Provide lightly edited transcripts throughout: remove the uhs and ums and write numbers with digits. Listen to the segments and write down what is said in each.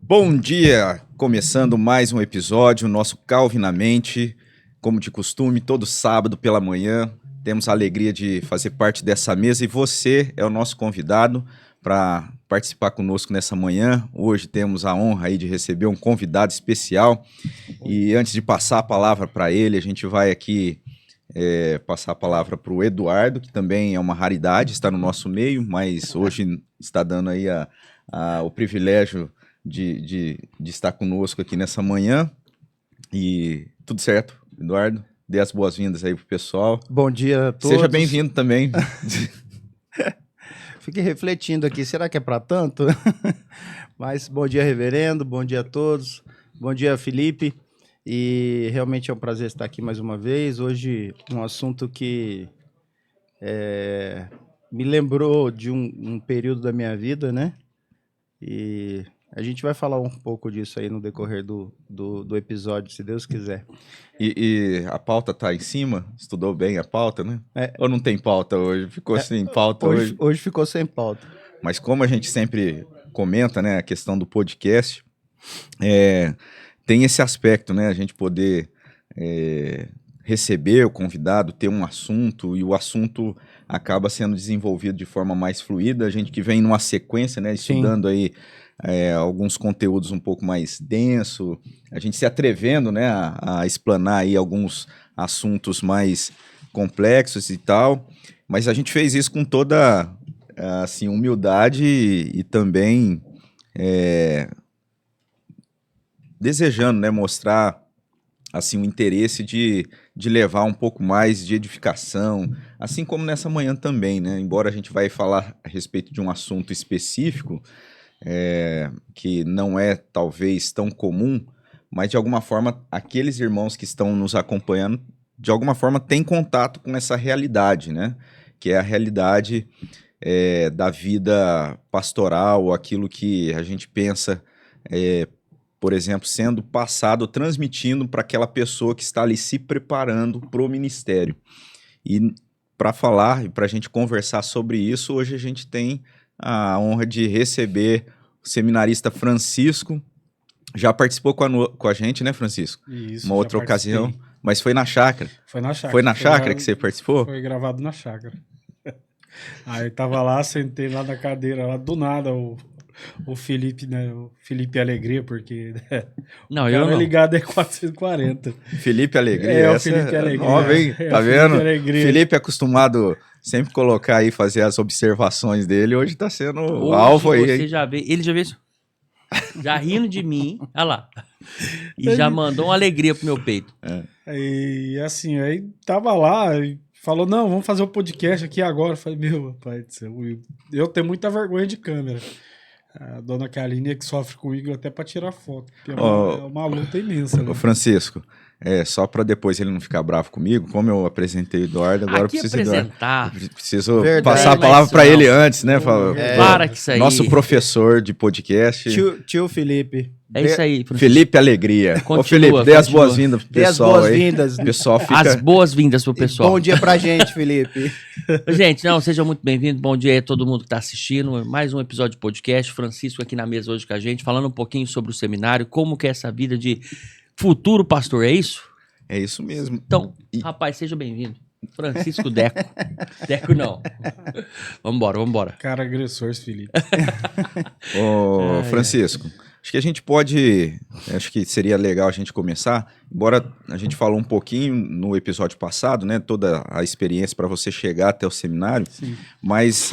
Bom dia! Começando mais um episódio, nosso Calvinamente. Como de costume, todo sábado pela manhã, temos a alegria de fazer parte dessa mesa e você é o nosso convidado para participar conosco nessa manhã. Hoje temos a honra aí de receber um convidado especial e antes de passar a palavra para ele, a gente vai aqui passar a palavra para o Eduardo, que também é uma raridade, está no nosso meio, mas hoje está dando aí o privilégio de estar conosco aqui nessa manhã. E tudo certo, Eduardo? Dê as boas-vindas aí pro pessoal. Bom dia a todos. Seja bem-vindo também. Fiquei refletindo aqui, será que é para tanto? Mas bom dia, reverendo, bom dia a todos. Bom dia, Felipe. E realmente é um prazer estar aqui mais uma vez. Hoje um assunto que me lembrou de um período da minha vida, né? E a gente vai falar um pouco disso aí no decorrer do episódio, se Deus quiser. E a pauta tá em cima? Estudou bem a pauta, né? Ou não tem pauta hoje? Ficou sem pauta hoje? Hoje ficou sem pauta. Mas como a gente sempre comenta, né, a questão do podcast, tem esse aspecto, né, a gente poder receber o convidado, ter um assunto, e o assunto acaba sendo desenvolvido de forma mais fluida. A gente que vem numa sequência, né, estudando aí alguns conteúdos um pouco mais denso, a gente se atrevendo, né, a explanar aí alguns assuntos mais complexos e tal, mas a gente fez isso com toda assim, humildade e também desejando, né, mostrar assim, o interesse de levar um pouco mais de edificação, assim como nessa manhã também, né, embora a gente vai falar a respeito de um assunto específico, que não é talvez tão comum, mas de alguma forma aqueles irmãos que estão nos acompanhando, de alguma forma têm contato com essa realidade, né? Que é a realidade da vida pastoral, aquilo que a gente pensa, por exemplo, sendo passado, transmitindo para aquela pessoa que está ali se preparando para o ministério. E para falar e para a gente conversar sobre isso, hoje a gente tem a honra de receber o seminarista Francisco. Já participou com a gente, né, Francisco? Isso, uma outra ocasião, mas foi na chácara. Foi na chácara. Foi na chácara que você participou? Foi gravado na chácara. Aí tava lá, sentei lá na cadeira, lá do nada o Felipe, né? O Felipe Alegria, porque não, eu não. ligado é 440. Felipe Alegria. O Felipe Alegria. Nova, hein? Tá vendo? Alegria. Felipe é acostumado sempre colocar aí, fazer as observações dele. Hoje tá sendo o alvo aí. Você já vê, ele já vê isso. Já rindo de mim, olha lá. E já mandou uma alegria pro meu peito. E assim, aí tava lá e falou, não, vamos fazer o podcast aqui agora. Eu falei, meu pai do céu, eu tenho muita vergonha de câmera. A dona Kaline é que sofre comigo até pra tirar foto. É uma luta imensa. Né? Ô Francisco, só para depois ele não ficar bravo comigo, como eu apresentei o Eduardo, agora aqui preciso passar a palavra para ele antes, né? Para que isso aí. Nosso professor de podcast. Tio Felipe. É isso aí, Francisco. Felipe Alegria. Continua, ô Felipe, dê as boas-vindas pro pessoal. Dê as boas-vindas. Pessoal fica... As boas-vindas pro pessoal. Bom dia pra gente, Felipe. Gente, sejam muito bem-vindos. Bom dia a todo mundo que tá assistindo. Mais um episódio de podcast. Francisco aqui na mesa hoje com a gente, falando um pouquinho sobre o seminário, como que é essa vida de futuro pastor, é isso? É isso mesmo. Então, rapaz, seja bem-vindo. Francisco Deco. Deco não. Vambora. Cara agressor, esse Felipe. Ô, Francisco, acho que a gente pode... Acho que seria legal a gente começar, embora a gente falou um pouquinho no episódio passado, né? Toda a experiência para você chegar até o seminário. Sim. Mas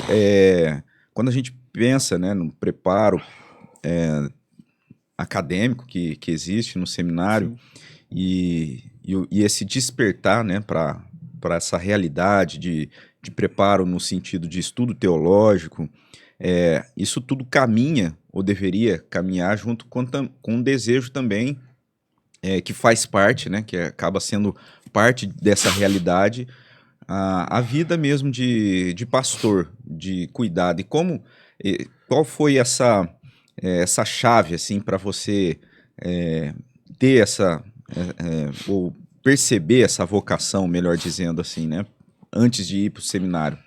quando a gente pensa, né, no preparo acadêmico que existe no seminário e esse despertar, né, para essa realidade de preparo no sentido de estudo teológico, isso tudo caminha, ou deveria caminhar, junto com um desejo também que faz parte, né, que acaba sendo parte dessa realidade, a vida mesmo de pastor, de cuidado. E qual foi essa chave assim, para você ter ou perceber essa vocação, melhor dizendo assim, né, antes de ir para o seminário?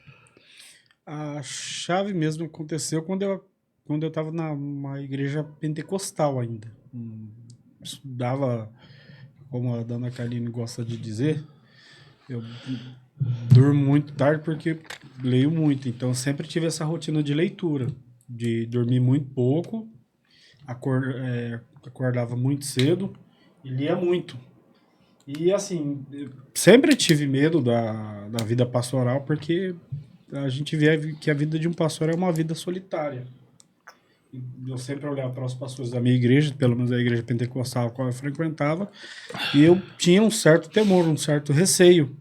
A chave mesmo aconteceu quando eu quando eu estava numa igreja pentecostal ainda. Estudava, como a dona Kaline gosta de dizer, eu durmo muito tarde porque leio muito. Então, eu sempre tive essa rotina de leitura, de dormir muito pouco, acordava muito cedo e lia muito. E, assim, eu sempre tive medo da vida pastoral, porque a gente vê que a vida de um pastor é uma vida solitária. Eu sempre olhava para os pastores da minha igreja, pelo menos a igreja pentecostal a qual eu frequentava, e eu tinha um certo temor, um certo receio.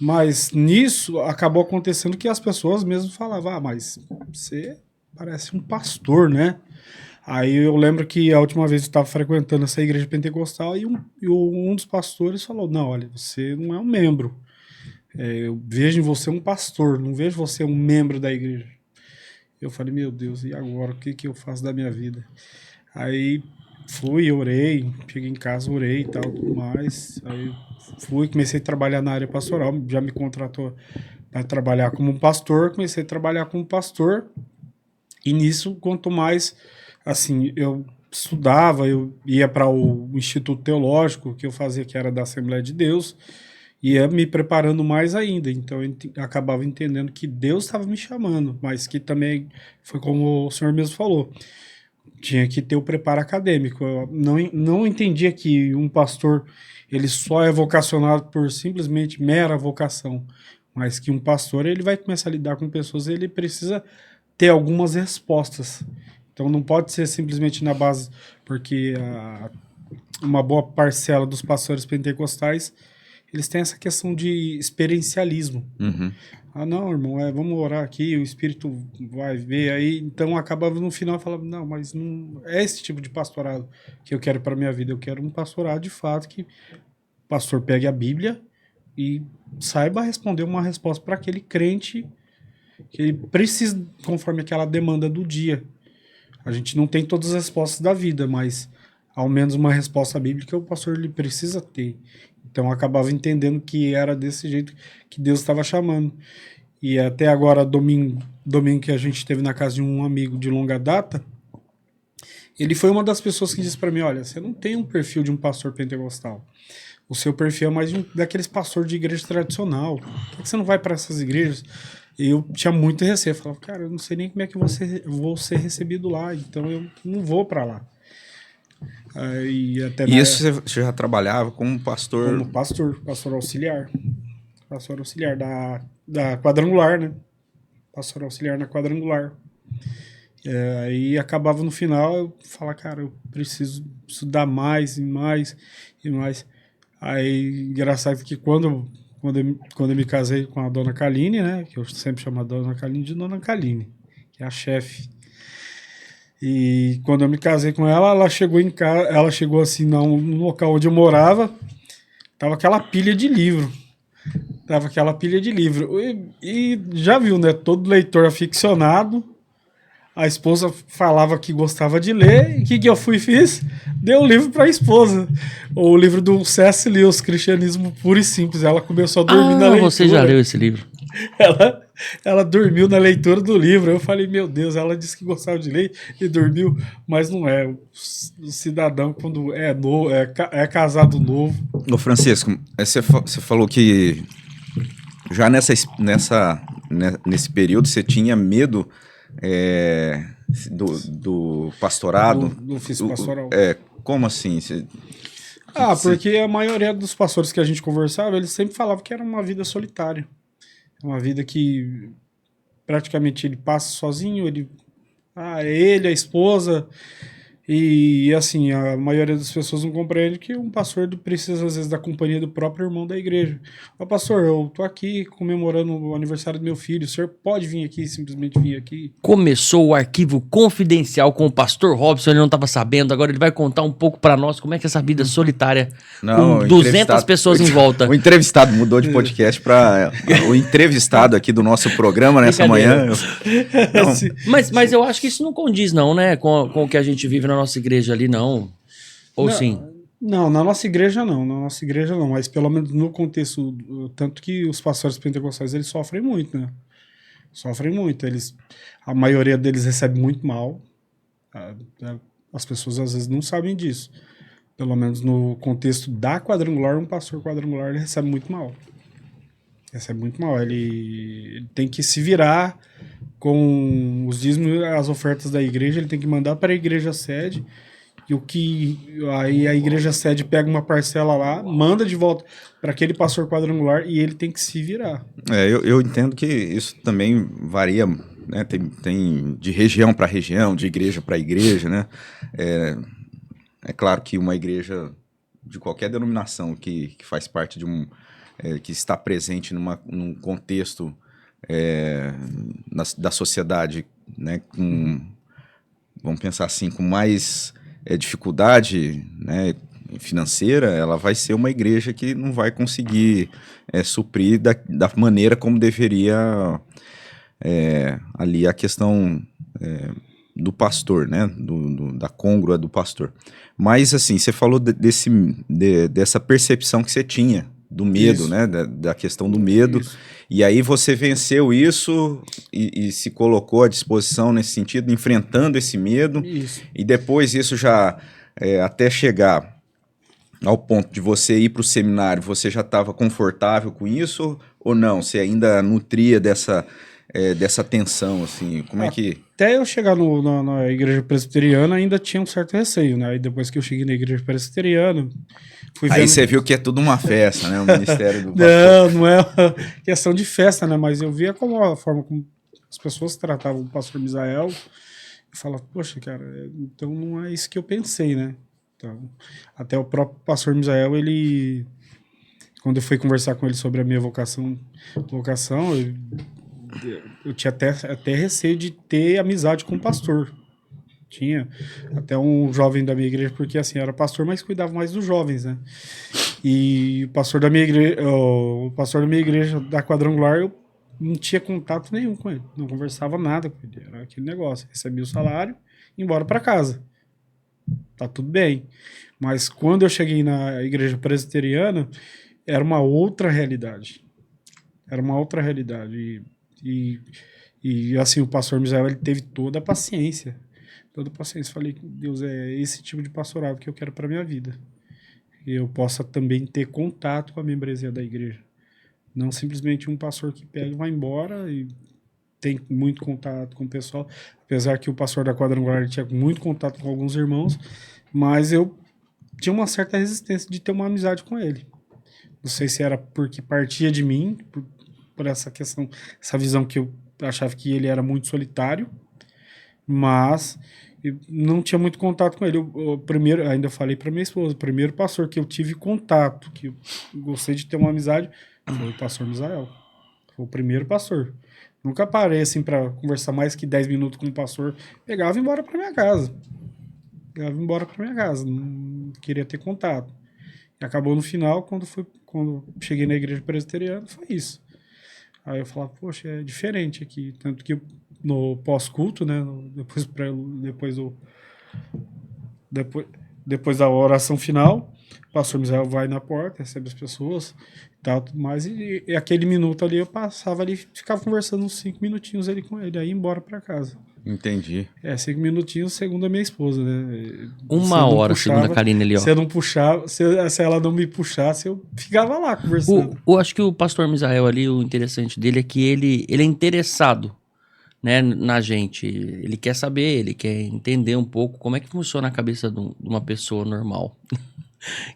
Mas nisso acabou acontecendo que as pessoas mesmo falavam, mas você parece um pastor, né? Aí eu lembro que a última vez eu estava frequentando essa igreja pentecostal e um dos pastores falou, não, olha, você não é um membro. Eu vejo em você um pastor, não vejo você um membro da igreja. Eu falei, meu Deus, e agora? O que eu faço da minha vida? Aí fui, orei, cheguei em casa, orei e tal, tudo mais. Aí fui, comecei a trabalhar na área pastoral, já me contratou para trabalhar como um pastor, comecei a trabalhar como pastor. E nisso, quanto mais, assim, eu estudava, eu ia para o Instituto Teológico, que eu fazia, que era da Assembleia de Deus, ia me preparando mais ainda. Então eu acabava entendendo que Deus estava me chamando, mas que também foi como o senhor mesmo falou, tinha que ter o preparo acadêmico. Eu não entendia que um pastor ele só é vocacionado por simplesmente mera vocação, mas que um pastor ele vai começar a lidar com pessoas, ele precisa ter algumas respostas. Então não pode ser simplesmente na base, porque uma boa parcela dos pastores pentecostais eles têm essa questão de experiencialismo. Uhum. Ah, não, irmão, vamos orar aqui, o Espírito vai ver aí. Então acabava no final falando, não, mas não é esse tipo de pastorado que eu quero para minha vida. Eu quero um pastorado de fato que o pastor pegue a Bíblia e saiba responder uma resposta para aquele crente que ele precisa, conforme aquela demanda do dia. A gente não tem todas as respostas da vida, mas ao menos uma resposta bíblica o pastor ele precisa ter. Então eu acabava entendendo que era desse jeito que Deus estava chamando. E até agora, domingo que a gente esteve na casa de um amigo de longa data, ele foi uma das pessoas que disse para mim, olha, você não tem um perfil de um pastor pentecostal. O seu perfil é mais daqueles pastores de igreja tradicional. Por que você não vai para essas igrejas? E eu tinha muito receio. Eu falava, cara, eu não sei nem como é que vou ser recebido lá, então eu não vou para lá. E isso você já trabalhava como pastor? Como pastor auxiliar. Pastor auxiliar da quadrangular, né? Pastor auxiliar na quadrangular. Aí acabava no final, eu falava, cara, eu preciso estudar mais e mais e mais. Aí, engraçado que quando eu me casei com a dona Kaline, né? Que eu sempre chamo a dona Kaline de dona Kaline, que é a chefe. E quando eu me casei com ela, ela chegou em casa, ela chegou assim no local onde eu morava, tava aquela pilha de livro. E já viu, né? Todo leitor aficionado, a esposa falava que gostava de ler, e o que eu fiz? Dei o livro para a esposa. O livro do C.S. Lewis, Cristianismo Puro e Simples. Ela começou a dormir na leitura. Você já leu esse livro? Ela dormiu na leitura do livro. Eu falei, meu Deus, ela disse que gostava de ler e dormiu, mas não é. O cidadão, quando é novo, é casado novo. Ô Francisco, você falou que já nesse período você tinha medo do pastorado? Do ofício pastoral. Como assim? Porque a maioria dos pastores que a gente conversava, eles sempre falavam que era uma vida solitária. Uma vida que praticamente ele passa sozinho, ele, a esposa, e assim, a maioria das pessoas não compreende que um pastor precisa às vezes da companhia do próprio irmão da igreja. Ó, pastor, eu tô aqui comemorando o aniversário do meu filho, o senhor pode vir aqui, simplesmente vir aqui? Começou o arquivo confidencial com o pastor Robson, ele não estava sabendo, agora ele vai contar um pouco para nós como é que é essa vida solitária com 200 pessoas em volta. O entrevistado mudou de podcast para o entrevistado aqui do nosso programa nessa manhã. Mas eu acho que isso não condiz não, né, com o que a gente vive na nossa igreja ali, não. Ou não, sim? Não, na nossa igreja não. Mas pelo menos no contexto, tanto que os pastores pentecostais, eles sofrem muito, né? Sofrem muito. A maioria deles recebe muito mal. As pessoas às vezes não sabem disso. Pelo menos no contexto da quadrangular, um pastor quadrangular ele recebe muito mal. Recebe muito mal. Ele tem que se virar com os dízimos, as ofertas da igreja, ele tem que mandar para a igreja sede. Aí a igreja sede pega uma parcela lá, manda de volta para aquele pastor quadrangular e ele tem que se virar. Eu entendo que isso também varia, né? Tem de região para região, de igreja para igreja, né? É claro que uma igreja de qualquer denominação que faz parte de que está presente num contexto da sociedade, né? Vamos pensar assim, com mais dificuldade, né, financeira, ela vai ser uma igreja que não vai conseguir suprir da maneira como deveria ali a questão do pastor, né, da côngrua do pastor. Mas assim, você falou dessa percepção que você tinha do medo, Isso. né, da questão do medo. Isso. E aí você venceu isso e se colocou à disposição nesse sentido, enfrentando esse medo. Isso. E depois isso já, até chegar ao ponto de você ir para o seminário, você já estava confortável com isso ou não? Você ainda nutria dessa tensão, assim? Como é que... Até eu chegar na igreja presbiteriana ainda tinha um certo receio, né? Aí depois que eu cheguei na igreja presbiteriana, fui Aí vendo... você viu que é tudo uma festa, né? O ministério do pastor. Não é uma questão de festa, né? Mas eu via como a forma como as pessoas tratavam o pastor Misael. Eu falava, poxa, cara, então não é isso que eu pensei, né? Então, até o próprio pastor Misael, quando eu fui conversar com ele sobre a minha vocação, eu tinha até receio de ter amizade com o pastor. Tinha até um jovem da minha igreja, porque assim, era pastor, mas cuidava mais dos jovens, né? E o pastor da minha igreja da quadrangular, eu não tinha contato nenhum com ele, não conversava nada com ele, era aquele negócio, recebia o salário, ia embora para casa. Tá tudo bem. Mas quando eu cheguei na igreja presbiteriana, era uma outra realidade. Era uma outra realidade. E assim, o pastor Misael, ele teve toda a paciência. Toda a paciência. Falei, Deus, é esse tipo de pastorado que eu quero para minha vida. E eu possa também ter contato com a membresia da igreja. Não simplesmente um pastor que pega e vai embora e tem muito contato com o pessoal. Apesar que o pastor da quadrangular tinha muito contato com alguns irmãos, mas eu tinha uma certa resistência de ter uma amizade com ele. Não sei se era porque partia de mim, por essa questão, essa visão que eu achava que ele era muito solitário, mas eu não tinha muito contato com ele. O primeiro, ainda falei para minha esposa, o primeiro pastor que eu tive contato, que eu gostei de ter uma amizade, foi o pastor Misael. Foi o primeiro pastor. Nunca parei assim para conversar mais que 10 minutos com o pastor. Pegava e ia embora para minha casa. Não queria ter contato. E acabou no final, quando cheguei na igreja presbiteriana, foi isso. Aí eu falava, poxa, é diferente aqui. Tanto que no pós-culto, né, depois da oração final, o pastor Misael vai na porta, recebe as pessoas e tal, tudo mais. E aquele minuto ali eu passava ali, ficava conversando uns 5 minutinhos ali com ele, aí ia embora para casa. Entendi. 5 minutinhos, segundo a minha esposa, né? Uma hora, segundo a Karine ali, ó. Se eu não puxava, se ela não me puxasse, eu ficava lá conversando. Eu acho que o pastor Misael ali, o interessante dele é que ele é interessado, né, na gente. Ele quer saber, ele quer entender um pouco como é que funciona a cabeça de uma pessoa normal.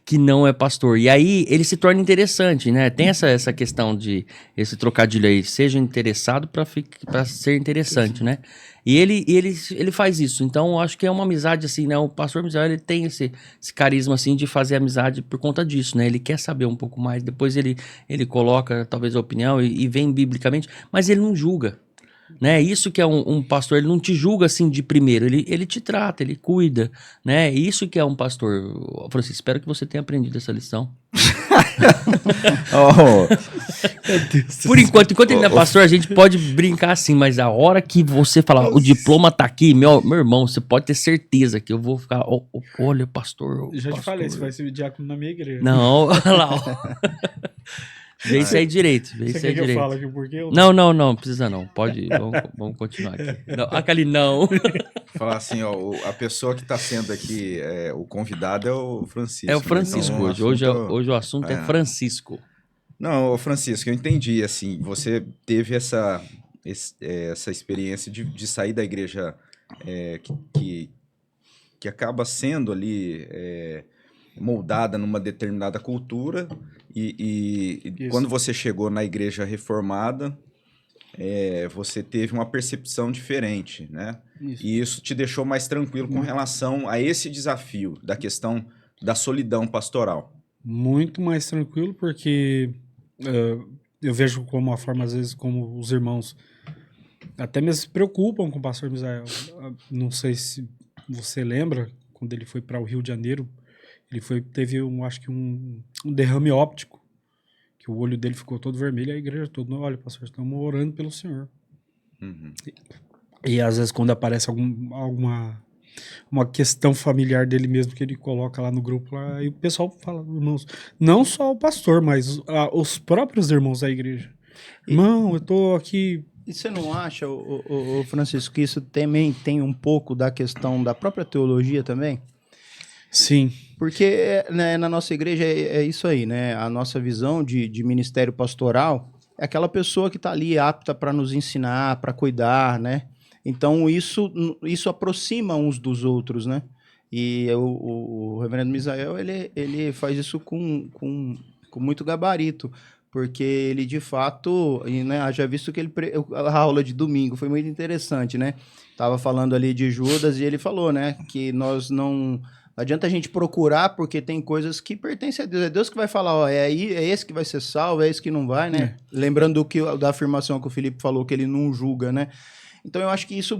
Que não é pastor. E aí ele se torna interessante, né? Tem essa questão de esse trocadilho aí, seja interessado para ser interessante, né? E ele faz isso. Então eu acho que é uma amizade assim, né? O pastor Misael, ele tem esse carisma assim de fazer amizade por conta disso, né? Ele quer saber um pouco mais, depois ele coloca talvez a opinião e vem biblicamente, mas ele não julga. Né? Isso que é um pastor, ele não te julga assim de primeiro, ele te trata, ele cuida, né? Isso que é um pastor. Francisco, espero que você tenha aprendido essa lição. Por enquanto ele não é pastor, a gente pode brincar assim, mas a hora que você falar, o diploma tá aqui, meu irmão, você pode ter certeza que eu vou ficar, olha, pastor. Já pastor. te falei, você vai ser diácono na minha igreja. Não, olha lá. Vê isso aí direito. Vê Você isso aí quer que eu direito. fale aqui o porquê? Não precisa não. Pode, vamos continuar aqui. Não, aquele não. Falar assim, ó, a pessoa que está sendo aqui, o convidado é o Francisco. É o né? Francisco Então, hoje. Hoje o assunto é Francisco. Não, ô Francisco, eu entendi, assim, você teve essa experiência de sair da igreja que acaba sendo ali moldada numa determinada cultura e quando você chegou na igreja reformada, você teve uma percepção diferente, né? Isso. E isso te deixou mais tranquilo com relação a esse desafio da questão da solidão pastoral. Muito mais tranquilo, porque eu vejo como uma forma, às vezes, como os irmãos até mesmo se preocupam com o pastor Misael. Não sei se você lembra, quando ele foi para o Rio de Janeiro, teve acho que um derrame óptico, que o olho dele ficou todo vermelho, e a igreja toda, olha, pastor, estamos orando pelo senhor. Uhum. E às vezes quando aparece uma questão familiar dele mesmo, que ele coloca lá no grupo, lá, e o pessoal fala, irmãos, não só o pastor, mas os próprios irmãos da igreja. Irmão, eu tô aqui... E você não acha, o Francisco, que isso também tem um pouco da questão da própria teologia também? Sim. Porque né, na nossa igreja é isso aí, né? A nossa visão de ministério pastoral é aquela pessoa que está ali apta para nos ensinar, para cuidar, né? Então isso aproxima uns dos outros, né? E o reverendo Misael, ele faz isso com muito gabarito, porque ele de fato, né, haja visto que a aula de domingo foi muito interessante, né? Tava falando ali de Judas e ele falou, né, que nós não adianta a gente procurar, porque tem coisas que pertencem a Deus. É Deus que vai falar, ó, é esse que vai ser salvo, é esse que não vai, né? Lembrando da afirmação que o Felipe falou, que ele não julga, né? Então eu acho que isso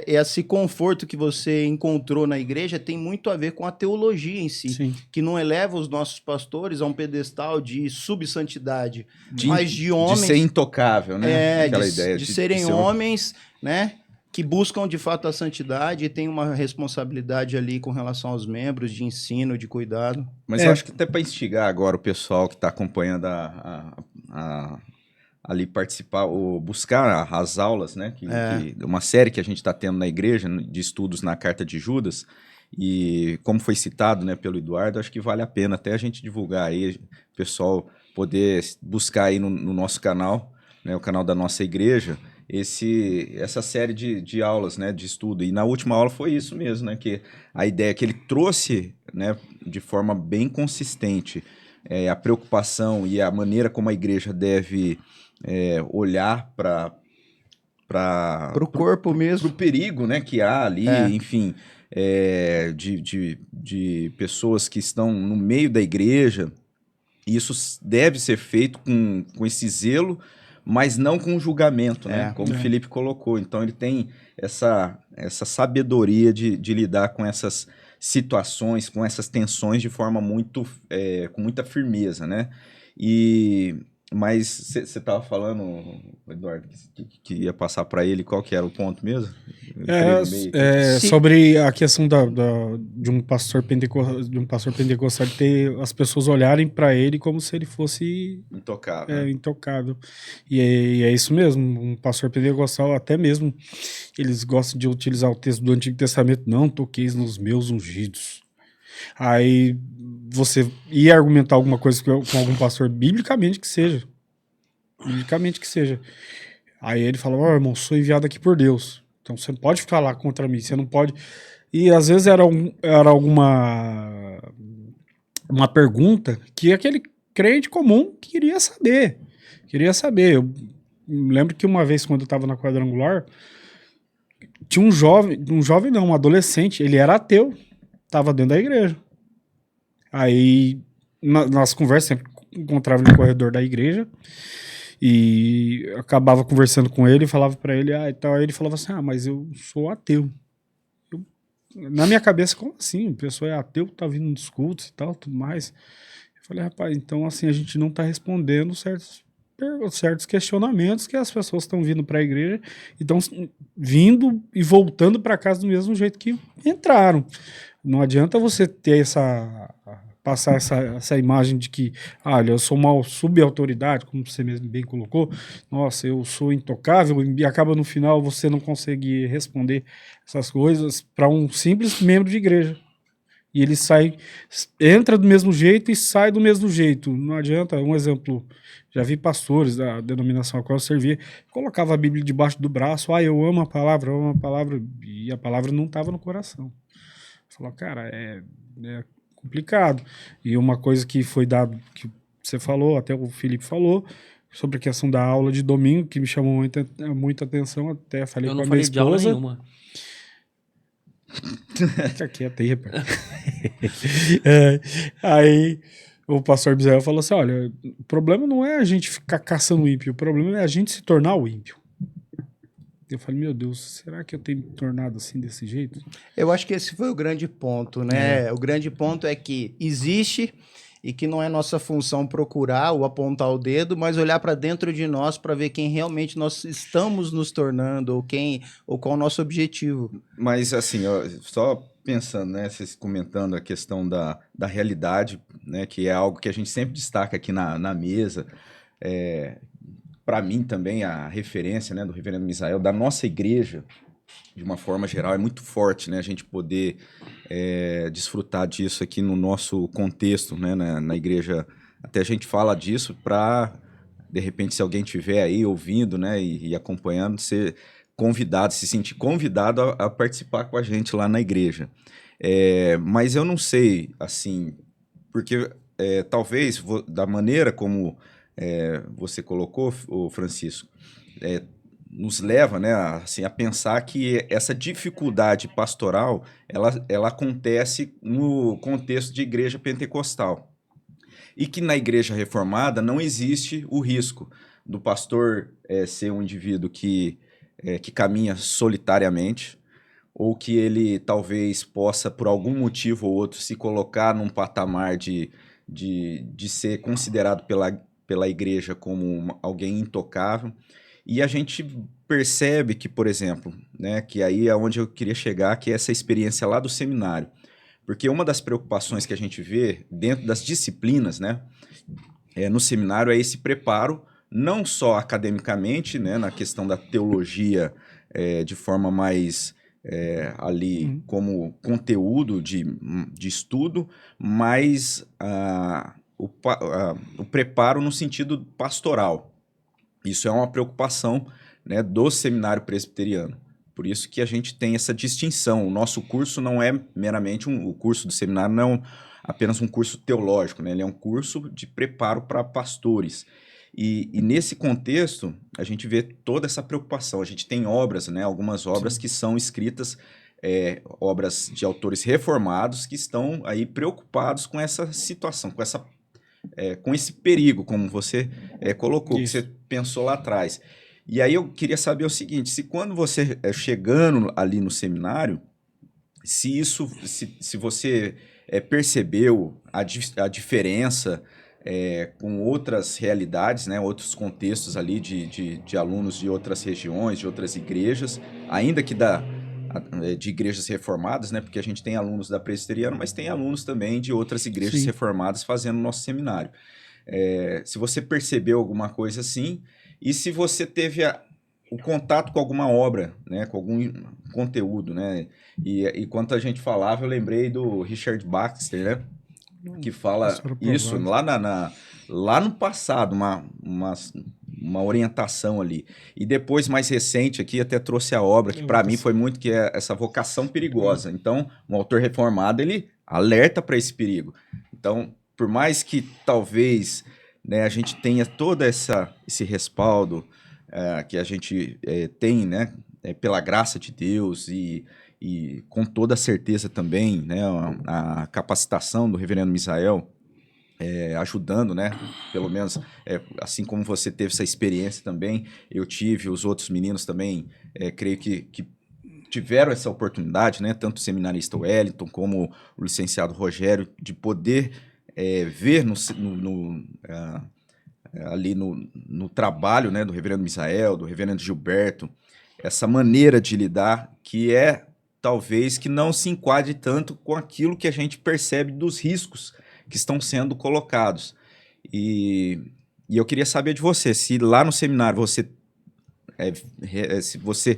esse conforto que você encontrou na igreja tem muito a ver com a teologia em si. Sim. Que não eleva os nossos pastores a um pedestal de subsantidade, mas de homens... De ser intocável, né? Aquela ideia de serem homens, né? Que buscam de fato a santidade e tem uma responsabilidade ali com relação aos membros, de ensino, de cuidado. Mas eu acho que até para instigar agora o pessoal que está acompanhando ali participar, ou buscar as aulas, né? Uma série que a gente está tendo na igreja, de estudos na Carta de Judas, e como foi citado, né, pelo Eduardo, acho que vale a pena até a gente divulgar aí, o pessoal poder buscar aí no nosso canal, né, o canal da nossa igreja, essa série de aulas, né, de estudo. E na última aula foi isso mesmo, né, que a ideia que ele trouxe, né, de forma bem consistente, a preocupação e a maneira como a igreja deve olhar para o corpo mesmo, para o perigo, né, que há ali, enfim, de pessoas que estão no meio da igreja. Isso deve ser feito com esse zelo, mas não com julgamento, né? Como o Felipe colocou. Então ele tem essa sabedoria de lidar com essas situações, com essas tensões de forma com muita firmeza, né? Mas você estava falando, Eduardo, que ia passar para ele, qual que era o ponto mesmo? Sobre a questão de um pastor pentecostal ter as pessoas olharem para ele como se ele fosse intocável. Intocável. E é isso mesmo, um pastor pentecostal, até mesmo, eles gostam de utilizar o texto do Antigo Testamento, não toqueis nos meus ungidos. Aí você ia argumentar alguma coisa com algum pastor, biblicamente que seja. Aí ele fala, irmão, sou enviado aqui por Deus. Então você não pode ficar lá contra mim, você não pode... E às vezes era uma pergunta que aquele crente comum queria saber. Eu lembro que uma vez, quando eu estava na quadrangular, tinha um adolescente, ele era ateu, estava dentro da igreja. Aí, nas conversas, sempre encontrava no corredor da igreja e acabava conversando com ele e falava pra ele, e tal. Aí ele falava assim, mas eu sou ateu. Na minha cabeça, como assim? A pessoa é ateu, tá vindo nos cultos e tal, tudo mais. Eu falei, rapaz, então assim, a gente não tá respondendo certos questionamentos que as pessoas estão vindo pra igreja e estão vindo e voltando pra casa do mesmo jeito que entraram. Não adianta você ter passar essa imagem de que, olha, eu sou uma subautoridade, como você mesmo bem colocou, nossa, eu sou intocável, e acaba no final você não consegue responder essas coisas para um simples membro de igreja. E ele entra do mesmo jeito e sai do mesmo jeito. Não adianta, um exemplo, já vi pastores da denominação a qual eu servia, colocava a Bíblia debaixo do braço, eu amo a palavra, e a palavra não estava no coração. Falou, cara, é complicado. E uma coisa que foi dado, que você falou, até o Felipe falou, sobre a questão da aula de domingo, que me chamou muita atenção, até falei com a minha esposa. Eu não falei de aula nenhuma. Fica quieto aí, rapaz. Aí o pastor Bisael falou assim, olha, o problema não é a gente ficar caçando o ímpio, o problema é a gente se tornar o ímpio. Eu falei, meu Deus, será que eu tenho me tornado assim desse jeito? Eu acho que esse foi o grande ponto, né? O grande ponto é que existe e que não é nossa função procurar ou apontar o dedo, mas olhar para dentro de nós para ver quem realmente nós estamos nos tornando ou qual é o nosso objetivo. Mas assim, ó, só pensando, né, vocês comentando a questão da realidade, né, que é algo que a gente sempre destaca aqui na mesa, para mim também a referência, né, do reverendo Misael, da nossa igreja, de uma forma geral, é muito forte, né, a gente poder desfrutar disso aqui no nosso contexto, né, na igreja. Até a gente fala disso para, de repente, se alguém estiver aí ouvindo, né, e acompanhando, ser convidado, se sentir convidado a participar com a gente lá na igreja. Mas eu não sei, assim, porque talvez da maneira como você colocou, o Francisco, nos leva, né, assim, a pensar que essa dificuldade pastoral ela acontece no contexto de igreja pentecostal. E que na igreja reformada não existe o risco do pastor ser um indivíduo que caminha solitariamente, ou que ele talvez possa, por algum motivo ou outro, se colocar num patamar de ser considerado pela igreja como alguém intocável. E a gente percebe que, por exemplo, né, que aí é onde eu queria chegar, que é essa experiência lá do seminário. Porque uma das preocupações que a gente vê dentro das disciplinas, né, no seminário é esse preparo, não só academicamente, né, na questão da teologia de forma mais ali como conteúdo de estudo, mas o preparo no sentido pastoral. Isso é uma preocupação, né, do seminário presbiteriano. Por isso que a gente tem essa distinção. O nosso curso não é meramente o curso do seminário não é apenas um curso teológico, né? Ele é um curso de preparo para pastores. E nesse contexto, a gente vê toda essa preocupação. A gente tem obras, né, algumas obras que são escritas, obras de autores reformados que estão aí preocupados com essa situação, com esse perigo, como você colocou, que você pensou lá atrás. E aí eu queria saber o seguinte, se quando você chegando ali no seminário, se você percebeu a diferença com outras realidades, né, outros contextos ali de alunos de outras regiões, de outras igrejas, ainda que de igrejas reformadas, né, porque a gente tem alunos da presbiteriana, mas tem alunos também de outras igrejas Sim. reformadas fazendo o nosso seminário. Se você percebeu alguma coisa assim, e se você teve o contato com alguma obra, né, com algum conteúdo, né, e quando a gente falava, eu lembrei do Richard Baxter, né, que fala isso lá no passado, uma orientação ali. E depois, mais recente aqui, até trouxe a obra, que para mim foi muito, que é essa vocação perigosa. Então, um autor reformado, ele alerta para esse perigo. Então, por mais que talvez, né, a gente tenha todo esse respaldo que a gente tem, né, pela graça de Deus e com toda a certeza também, né, a capacitação do reverendo Misael ajudando, né, pelo menos, assim como você teve essa experiência também, eu tive, os outros meninos também, creio que tiveram essa oportunidade, né, tanto o seminarista Wellington como o licenciado Rogério, de poder ver ali no trabalho, né, do reverendo Misael, do reverendo Gilberto, essa maneira de lidar que talvez que não se enquadre tanto com aquilo que a gente percebe dos riscos que estão sendo colocados. E eu queria saber de você, se lá no seminário se você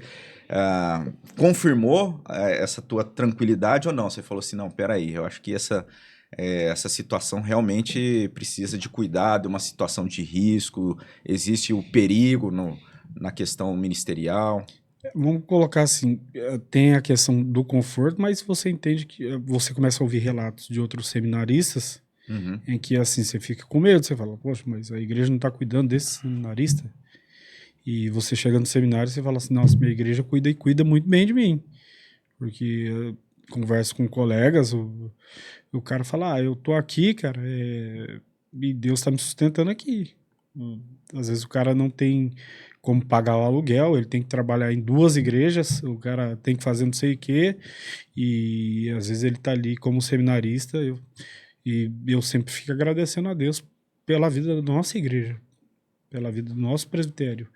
confirmou essa tua tranquilidade ou não. Você falou assim, não, peraí, eu acho que essa situação realmente precisa de cuidado, uma situação de risco, existe o perigo na questão ministerial. Vamos colocar assim, tem a questão do conforto, mas você entende que você começa a ouvir relatos de outros seminaristas Uhum. em que assim você fica com medo, você fala, poxa, mas a igreja não está cuidando desse seminarista? E você chega no seminário e você fala assim, nossa, minha igreja cuida e cuida muito bem de mim. Porque eu converso com colegas, o cara fala, eu tô aqui, cara, e Deus está me sustentando aqui. Às vezes o cara não tem como pagar o aluguel, ele tem que trabalhar em 2 igrejas, o cara tem que fazer não sei o quê, e às vezes ele tá ali como seminarista, e eu sempre fico agradecendo a Deus pela vida da nossa igreja, pela vida do nosso presbitério,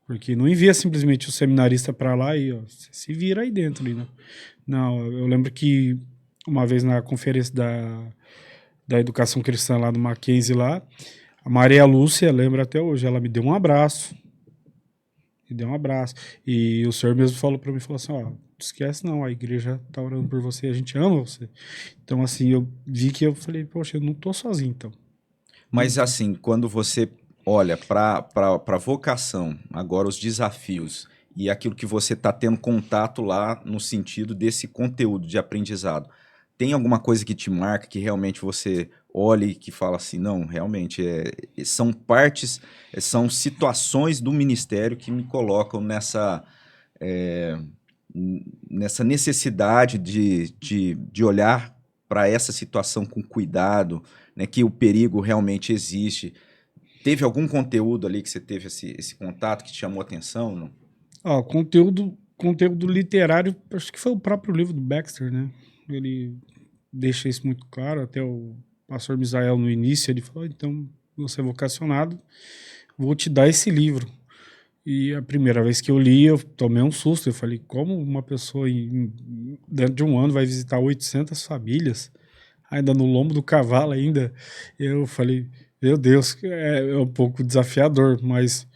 porque não envia simplesmente o seminarista para lá e ó, se vira aí dentro, né? Não, eu lembro que uma vez na conferência da educação cristã lá do Mackenzie lá, a Maria Lúcia, lembra até hoje, ela me deu um abraço. E o senhor mesmo falou para mim, falou assim, ó, não esquece não, a igreja tá orando por você, a gente ama você. Então assim, eu vi que eu falei, poxa, eu não tô sozinho então. Mas assim, quando você olha para a vocação, agora os desafios e aquilo que você está tendo contato lá no sentido desse conteúdo de aprendizado, tem alguma coisa que te marca, que realmente você olha e que fala assim, não, realmente são partes, são situações do ministério que me colocam nessa necessidade de olhar para essa situação com cuidado, né, que o perigo realmente existe. Teve algum conteúdo ali que você teve esse contato que te chamou a atenção? Não? Ó, conteúdo literário, acho que foi o próprio livro do Baxter, né? Ele deixa isso muito claro, até o pastor Misael no início, ele falou, então, você é vocacionado, vou te dar esse livro. E a primeira vez que eu li, eu tomei um susto, eu falei, como uma pessoa dentro de um ano vai visitar 800 famílias, ainda no lombo do cavalo ainda, eu falei, meu Deus, é um pouco desafiador, mas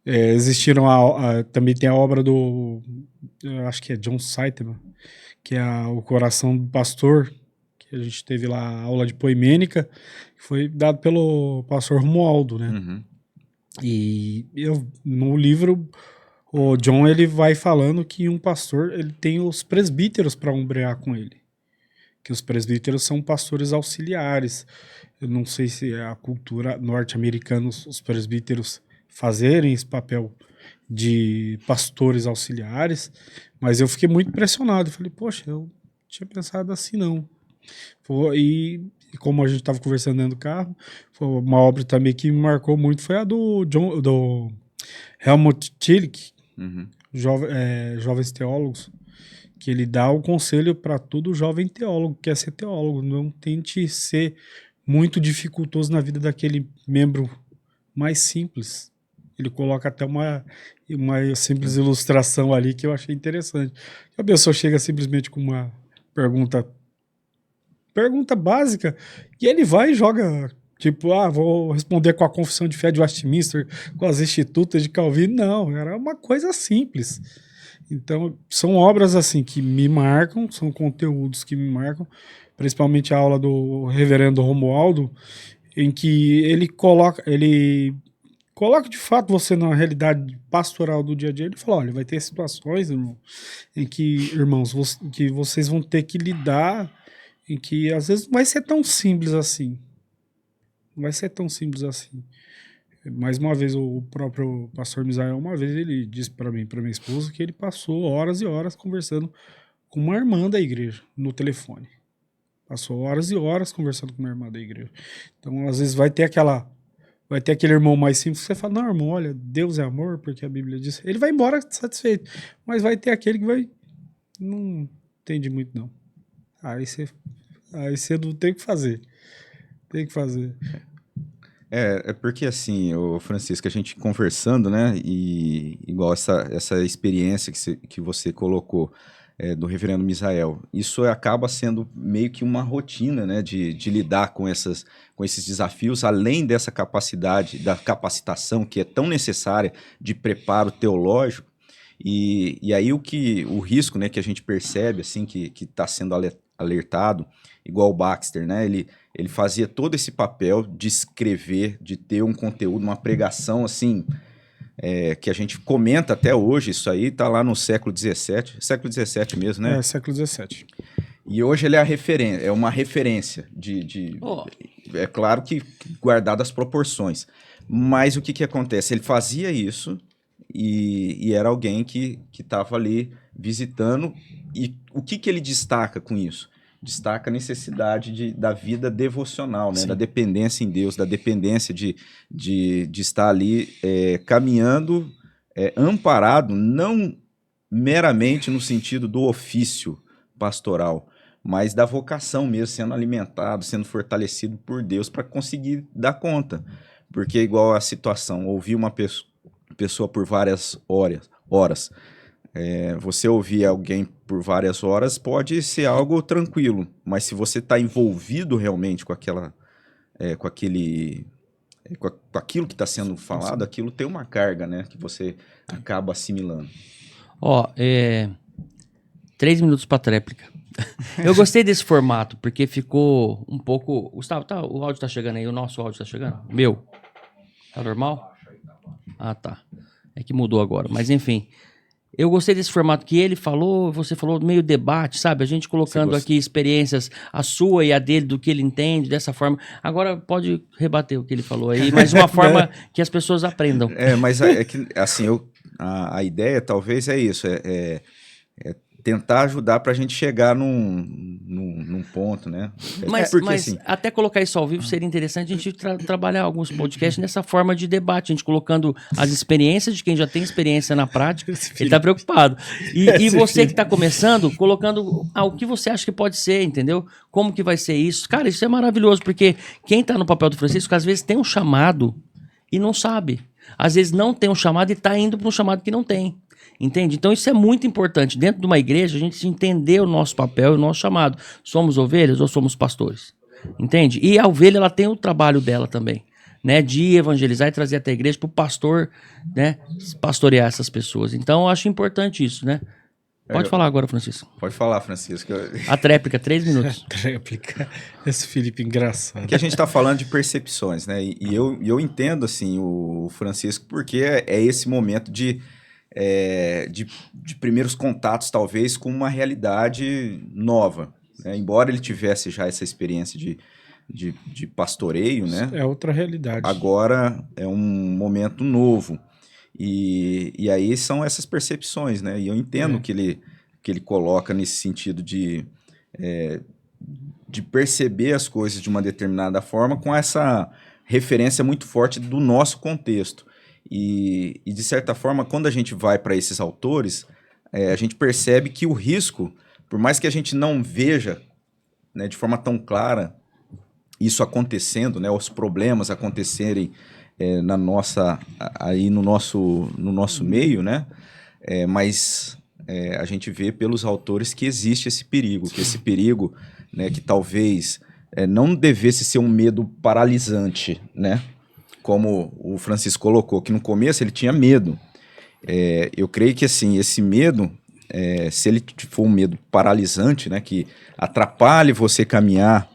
existiram também tem a obra do, eu acho que é John Saitama, que é O Coração do Pastor, que a gente teve lá a aula de poimênica, que foi dado pelo pastor Romualdo, né? Uhum. E no livro, o John ele vai falando que um pastor ele tem os presbíteros para ombrear com ele. Que os presbíteros são pastores auxiliares. Eu não sei se é a cultura norte-americana os presbíteros fazerem esse papel de pastores auxiliares, mas eu fiquei muito impressionado. Eu falei, poxa, eu não tinha pensado assim não. E como a gente estava conversando dentro do carro, foi uma obra também que me marcou muito, foi a do Helmut Tillich, Uhum. Jovens Teólogos, que ele dá o conselho para todo jovem teólogo que quer ser teólogo. Não tente ser muito dificultoso na vida daquele membro mais simples. Ele coloca até uma simples ilustração ali que eu achei interessante. A pessoa chega simplesmente com uma pergunta básica e ele vai e joga, tipo, vou responder com a Confissão de Fé de Westminster, com as Institutas de Calvino. Não, era uma coisa simples. Então, são obras assim que me marcam, são conteúdos que me marcam, principalmente a aula do reverendo Romualdo, em que ele coloca de fato você na realidade pastoral do dia a dia. Ele fala, olha, vai ter situações, irmão, em que, irmãos, que vocês vão ter que lidar, em que às vezes não vai ser tão simples assim. Não vai ser tão simples assim. Mais uma vez, o próprio pastor Misael, uma vez ele disse para mim, para minha esposa, que ele passou horas e horas conversando com uma irmã da igreja no telefone. Passou horas e horas conversando com uma irmã da igreja. Então, às vezes vai ter aquele irmão mais simples que você fala, não, irmão, olha, Deus é amor, porque a Bíblia diz. Ele vai embora satisfeito. Mas vai ter aquele que não entende muito, não. Aí você não tem o que fazer. Tem que fazer. É porque assim, o Francisco, a gente conversando, né, e igual essa experiência que você colocou, do reverendo Misael. Isso acaba sendo meio que uma rotina, né, de lidar com esses desafios, além dessa capacidade, da capacitação que é tão necessária de preparo teológico. E aí o risco, né, que a gente percebe, assim, que está sendo alertado, igual o Baxter, né, ele fazia todo esse papel de escrever, de ter um conteúdo, uma pregação, assim, que a gente comenta até hoje. Isso aí está lá no século XVII mesmo, né? Século XVII. E hoje ele é uma referência é claro que guardado as proporções, mas o que acontece? Ele fazia isso e era alguém que estava ali visitando, e o que ele destaca com isso? Destaca a necessidade da vida devocional, né? Da dependência em Deus, da dependência de estar ali caminhando, amparado, não meramente no sentido do ofício pastoral, mas da vocação mesmo, sendo alimentado, sendo fortalecido por Deus para conseguir dar conta. Porque igual a situação, ouvir uma pessoa por várias horas, você ouvir alguém por várias horas pode ser algo tranquilo, mas se você está envolvido realmente com aquilo que está sendo falado, aquilo tem uma carga, né, que você acaba assimilando. 3 minutos para tréplica. Eu gostei desse formato, porque ficou um pouco... Gustavo, o áudio tá chegando aí, o nosso áudio tá chegando? Meu? Tá normal? Ah, tá. É que mudou agora, mas enfim... Eu gostei desse formato que ele falou, você falou, meio debate, sabe? A gente colocando aqui experiências, a sua e a dele, do que ele entende, dessa forma. Agora pode rebater o que ele falou aí, mas de uma forma que as pessoas aprendam. Mas é que, assim, a ideia talvez é isso, tentar ajudar para a gente chegar num ponto, né? Mas assim, até colocar isso ao vivo seria interessante a gente trabalhar alguns podcasts nessa forma de debate, a gente colocando as experiências de quem já tem experiência na prática, ele está preocupado. E você que está começando, colocando o que você acha que pode ser, entendeu? Como que vai ser isso? Cara, isso é maravilhoso, porque quem está no papel do Francisco, às vezes tem um chamado e não sabe. Às vezes não tem um chamado e está indo para um chamado que não tem. Entende? Então isso é muito importante. Dentro de uma igreja, a gente entender o nosso papel e o nosso chamado. Somos ovelhas ou somos pastores? Entende? E a ovelha, ela tem o trabalho dela também, né? De evangelizar e trazer até a igreja para o pastor, né? Pastorear essas pessoas. Então eu acho importante isso, né? Pode falar agora, Francisco. Pode falar, Francisco. A tréplica, 3 minutos. Tréplica. Esse Felipe engraçado. Que a gente está falando de percepções, né? E eu entendo, assim, o Francisco, porque é esse momento de primeiros contatos, talvez, com uma realidade nova, né? Embora ele tivesse já essa experiência de pastoreio, né? É outra realidade. Agora é um momento novo. E aí são essas percepções, né? E eu entendo que ele coloca nesse sentido de perceber as coisas de uma determinada forma, com essa referência muito forte do nosso contexto. E de certa forma, quando a gente vai para esses autores, a gente percebe que o risco, por mais que a gente não veja, né, de forma tão clara isso acontecendo, né, os problemas acontecerem aí no nosso meio, né, mas a gente vê pelos autores que existe esse perigo, que esse perigo, né, que talvez não devesse ser um medo paralisante, né, como o Francisco colocou, que no começo ele tinha medo. Eu creio que assim, esse medo, se ele for um medo paralisante, né, que atrapalhe você caminhar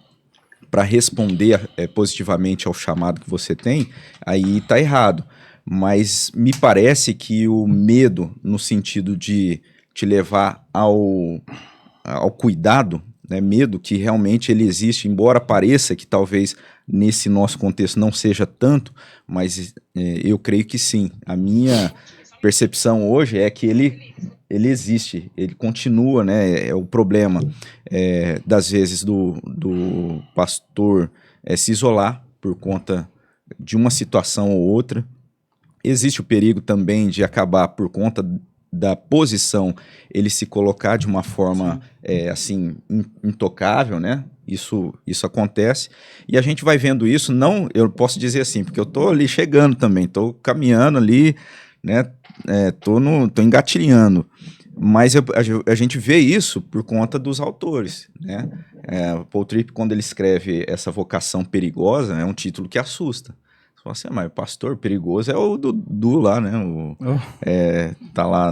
para responder positivamente ao chamado que você tem, aí está errado. Mas me parece que o medo, no sentido de te levar ao cuidado, né, medo que realmente ele existe, embora pareça que talvez nesse nosso contexto não seja tanto, mas eu creio que sim. A minha percepção hoje é que ele existe, ele continua, né? É o problema das vezes do pastor se isolar por conta de uma situação ou outra. Existe o perigo também de acabar por conta da posição, ele se colocar de uma forma assim, intocável, né? Isso acontece, e a gente vai vendo isso, não, eu posso dizer assim, porque eu estou ali chegando também, estou caminhando ali, né? Tô engatilhando, Mas a gente vê isso por conta dos autores, né? Paul Tripp, quando ele escreve essa vocação perigosa, é um título que assusta. Você fala assim, mas pastor perigoso é o Dudu lá, né? Tá lá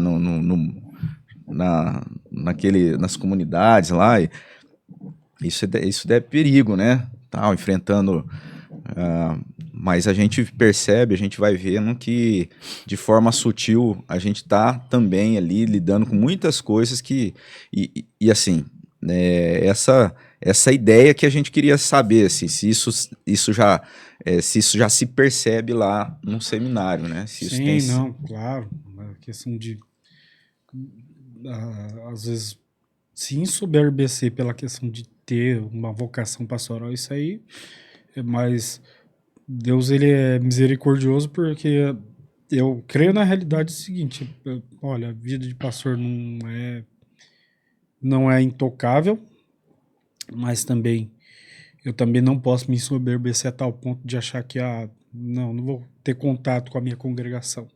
nas comunidades lá, e isso é perigo, né? Tal, enfrentando... mas a gente percebe, a gente vai vendo que de forma sutil a gente está também ali lidando com muitas coisas que e assim, essa ideia que a gente queria saber assim, se isso já se percebe lá no seminário, né? Se isso Sim, não, claro. A questão de às vezes se ensoberbecer pela questão de ter uma vocação pastoral, isso aí é mais... Deus, ele é misericordioso porque eu creio na realidade seguinte, olha, a vida de pastor não é intocável, mas também eu também não posso me ensoberbecer a tal ponto de achar que não vou ter contato com a minha congregação.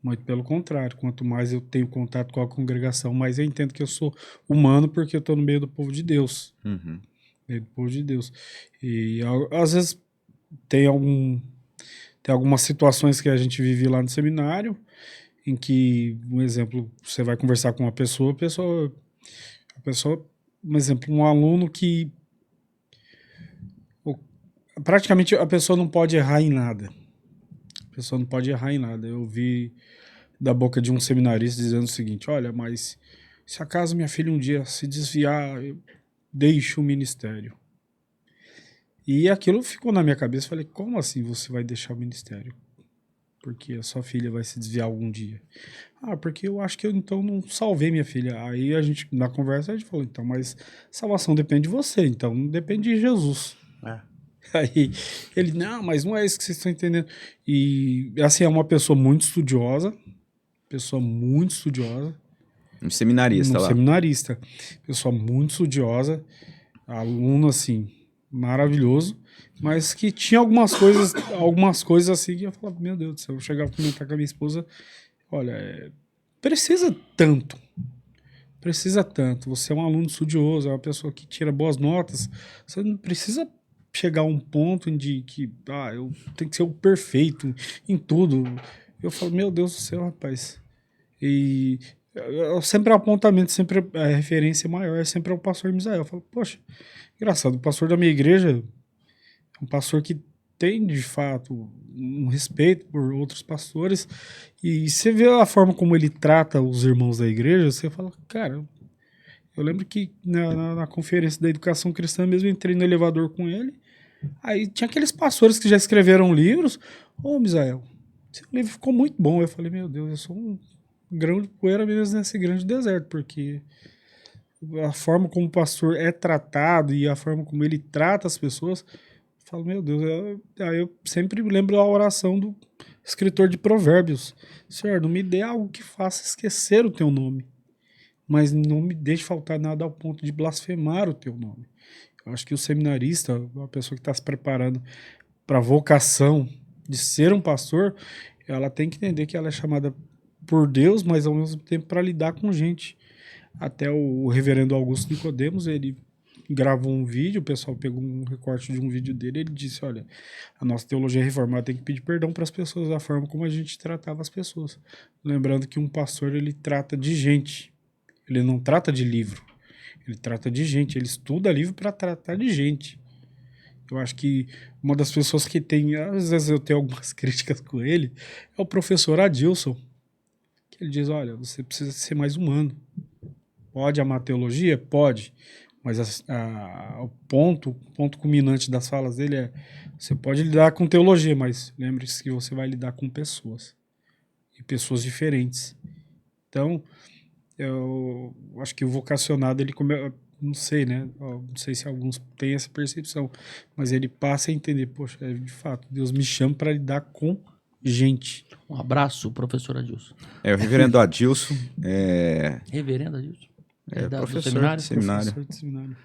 Muito pelo contrário, quanto mais eu tenho contato com a congregação, mais eu entendo que eu sou humano porque eu estou no meio do povo de Deus. Uhum. Meio do povo de Deus. E às vezes tem algumas situações que a gente vive lá no seminário, em que, um exemplo, você vai conversar com uma pessoa, um exemplo, um aluno que praticamente a pessoa não pode errar em nada. A pessoa não pode errar em nada. Eu vi da boca de um seminarista dizendo o seguinte, olha, mas se acaso minha filha um dia se desviar, eu deixo o ministério. E aquilo ficou na minha cabeça. Falei, como assim você vai deixar o ministério? Porque a sua filha vai se desviar algum dia. Porque eu acho que eu então não salvei minha filha. Aí a gente, na conversa, a gente falou, então, mas salvação depende de você, então não depende de Jesus. Aí ele, não, mas não é isso que vocês estão entendendo. E assim, é uma pessoa muito estudiosa. Um seminarista lá. Seminarista. Pessoa muito estudiosa. Aluno, assim, maravilhoso, mas que tinha algumas coisas assim que eu falava, meu Deus do céu, eu chegava a comentar com a minha esposa, olha, precisa tanto, você é um aluno estudioso, é uma pessoa que tira boas notas, você não precisa chegar a um ponto de que, eu tenho que ser o perfeito em tudo. Eu falo, meu Deus do céu, rapaz. E sempre o apontamento, sempre a referência maior é sempre o pastor Misael. Eu falo, poxa, engraçado, o pastor da minha igreja é um pastor que tem, de fato, um respeito por outros pastores, e você vê a forma como ele trata os irmãos da igreja, você fala, cara, eu lembro que na conferência da educação cristã mesmo, eu entrei no elevador com ele, aí tinha aqueles pastores que já escreveram livros, Misael, seu livro ficou muito bom. Eu falei, meu Deus, eu sou um grão de poeira mesmo nesse grande deserto, porque a forma como o pastor é tratado e a forma como ele trata as pessoas, eu falo, meu Deus, eu sempre lembro da oração do escritor de Provérbios, Senhor, não me dê algo que faça esquecer o teu nome, mas não me deixe faltar nada ao ponto de blasfemar o teu nome. Eu acho que o seminarista, a pessoa que está se preparando para a vocação de ser um pastor, ela tem que entender que ela é chamada por Deus, mas ao mesmo tempo para lidar com gente. Até o reverendo Augusto Nicodemos, ele gravou um vídeo, o pessoal pegou um recorte de um vídeo dele, ele disse, olha, a nossa teologia reformada tem que pedir perdão para as pessoas da forma como a gente tratava as pessoas. Lembrando que um pastor, ele trata de gente, ele não trata de livro, ele trata de gente, ele estuda livro para tratar de gente. Eu acho que uma das pessoas que tem, às vezes eu tenho algumas críticas com ele, é o professor Adilson, que ele diz, olha, você precisa ser mais humano. Pode amar teologia? Pode. Mas o ponto culminante das falas dele é, você pode lidar com teologia, mas lembre-se que você vai lidar com pessoas. E pessoas diferentes. Então, eu acho que o vocacionado, ele não sei, né? Não sei se alguns têm essa percepção, mas ele passa a entender, poxa, de fato, Deus me chama para lidar com gente. Um abraço, professor Adilson. O reverendo Adilson. Reverendo Adilson. Professor do seminário? de seminário. Professor de seminário.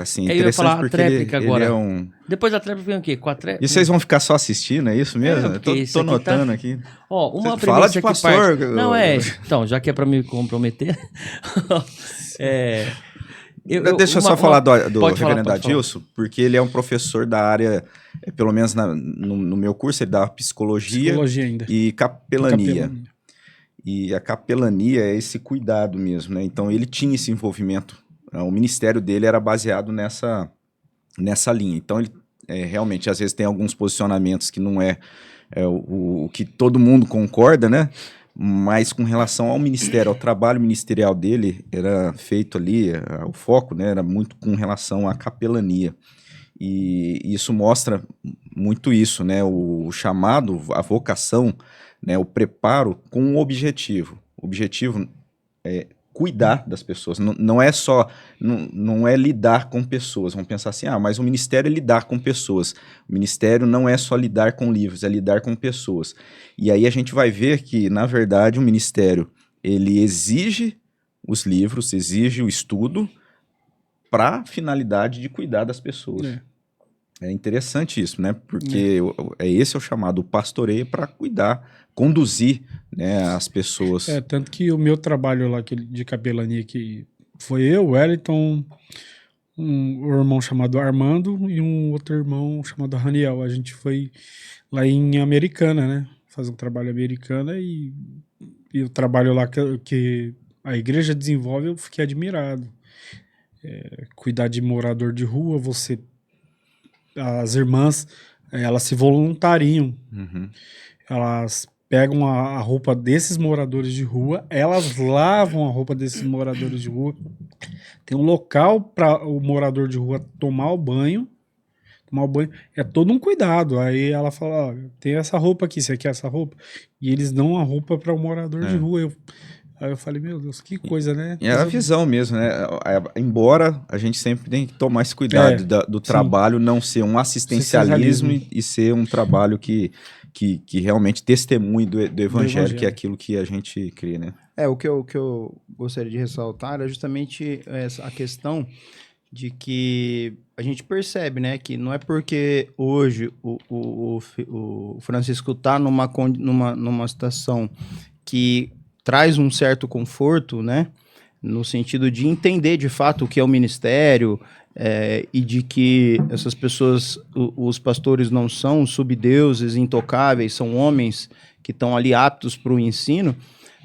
assim, Eu ia interessante falar a porque tréplica ele agora. é um... Depois da tréplica vem o quê? Com a E vocês vão ficar só assistindo, é isso mesmo? Eu porque isso tô aqui notando aqui. Ó, uma Você fala de premissa que pastor. parte... Não, então, já que é pra me comprometer... Deixa eu só falar do Pode falar, reverendo pode falar. Adilson, porque ele é um professor da área, pelo menos no meu curso, ele dá psicologia ainda. e capelania. E a capelania é esse cuidado mesmo, né? Então ele tinha esse envolvimento. O ministério dele era baseado nessa linha. Então ele realmente, às vezes, tem alguns posicionamentos que não é o que todo mundo concorda, né? Mas com relação ao ministério, ao trabalho ministerial dele, era feito ali, o foco, né, era muito com relação à capelania. E isso mostra muito isso, né? O chamado, a vocação, né, o preparo com um objetivo. O objetivo é cuidar das pessoas. Não é só, não é lidar com pessoas. Vamos pensar assim, mas o ministério é lidar com pessoas. O ministério não é só lidar com livros, é lidar com pessoas. E aí a gente vai ver que, na verdade, o ministério, ele exige os livros, exige o estudo para a finalidade de cuidar das pessoas. É interessante isso, né? Porque esse é o chamado, o pastoreio para cuidar, conduzir, né, as pessoas. Tanto que o meu trabalho lá de capelania, que foi eu, o Wellington, um irmão chamado Armando e um outro irmão chamado Raniel. A gente foi lá em Americana, né? Fazer um trabalho americana e o trabalho lá que a igreja desenvolve, eu fiquei admirado. Cuidar de morador de rua, as irmãs, elas se voluntariam. Uhum. Elas pegam a roupa desses moradores de rua, elas lavam a roupa desses moradores de rua. Tem um local para o morador de rua tomar o banho. É todo um cuidado. Aí ela fala, tem essa roupa aqui, você quer essa roupa? E eles dão a roupa para o morador de rua. Aí eu falei, meu Deus, que coisa, né? É a visão mesmo, né? Embora a gente sempre tem que tomar esse cuidado do trabalho não ser um assistencialismo e ser um trabalho que realmente testemunhe do evangelho, que é aquilo que a gente crê, né? O que eu gostaria de ressaltar é justamente a questão de que a gente percebe, né, que não é porque hoje o Francisco está numa situação que traz um certo conforto, né, no sentido de entender de fato o que é o ministério, e de que essas pessoas, os pastores não são subdeuses intocáveis, são homens que estão ali aptos para o ensino,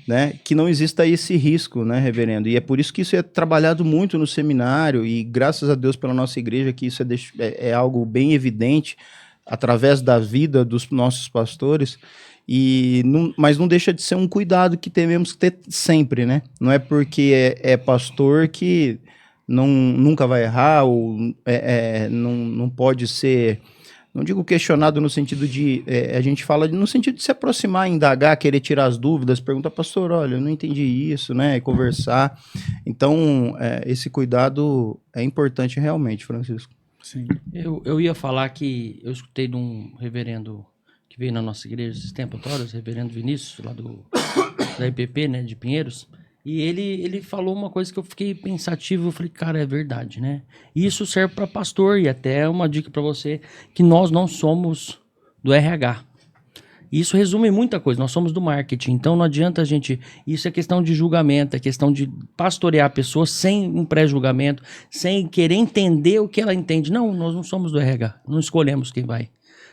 né, que não exista esse risco, né, reverendo? E é por isso que isso é trabalhado muito no seminário, e graças a Deus pela nossa igreja que isso é algo bem evidente através da vida dos nossos pastores, mas não deixa de ser um cuidado que temos que ter sempre, né? Não é porque é pastor que nunca vai errar, ou não pode ser, não digo questionado no sentido de, a gente fala no sentido de se aproximar, indagar, querer tirar as dúvidas, perguntar, pastor, olha, eu não entendi isso, né, conversar. Então, esse cuidado é importante realmente, Francisco. Sim. Eu ia falar que eu escutei de um reverendo que veio na nossa igreja esses tempos atrás, o reverendo Vinícius, lá da IPP, né, de Pinheiros, e ele falou uma coisa que eu fiquei pensativo, eu falei, cara, é verdade, né? E isso serve para pastor, e até uma dica para você, que nós não somos do RH. Isso resume muita coisa, nós somos do marketing, então não adianta a gente... Isso é questão de julgamento, é questão de pastorear a pessoa sem um pré-julgamento, sem querer entender o que ela entende. Não, nós não somos do RH, não escolhemos quem vai,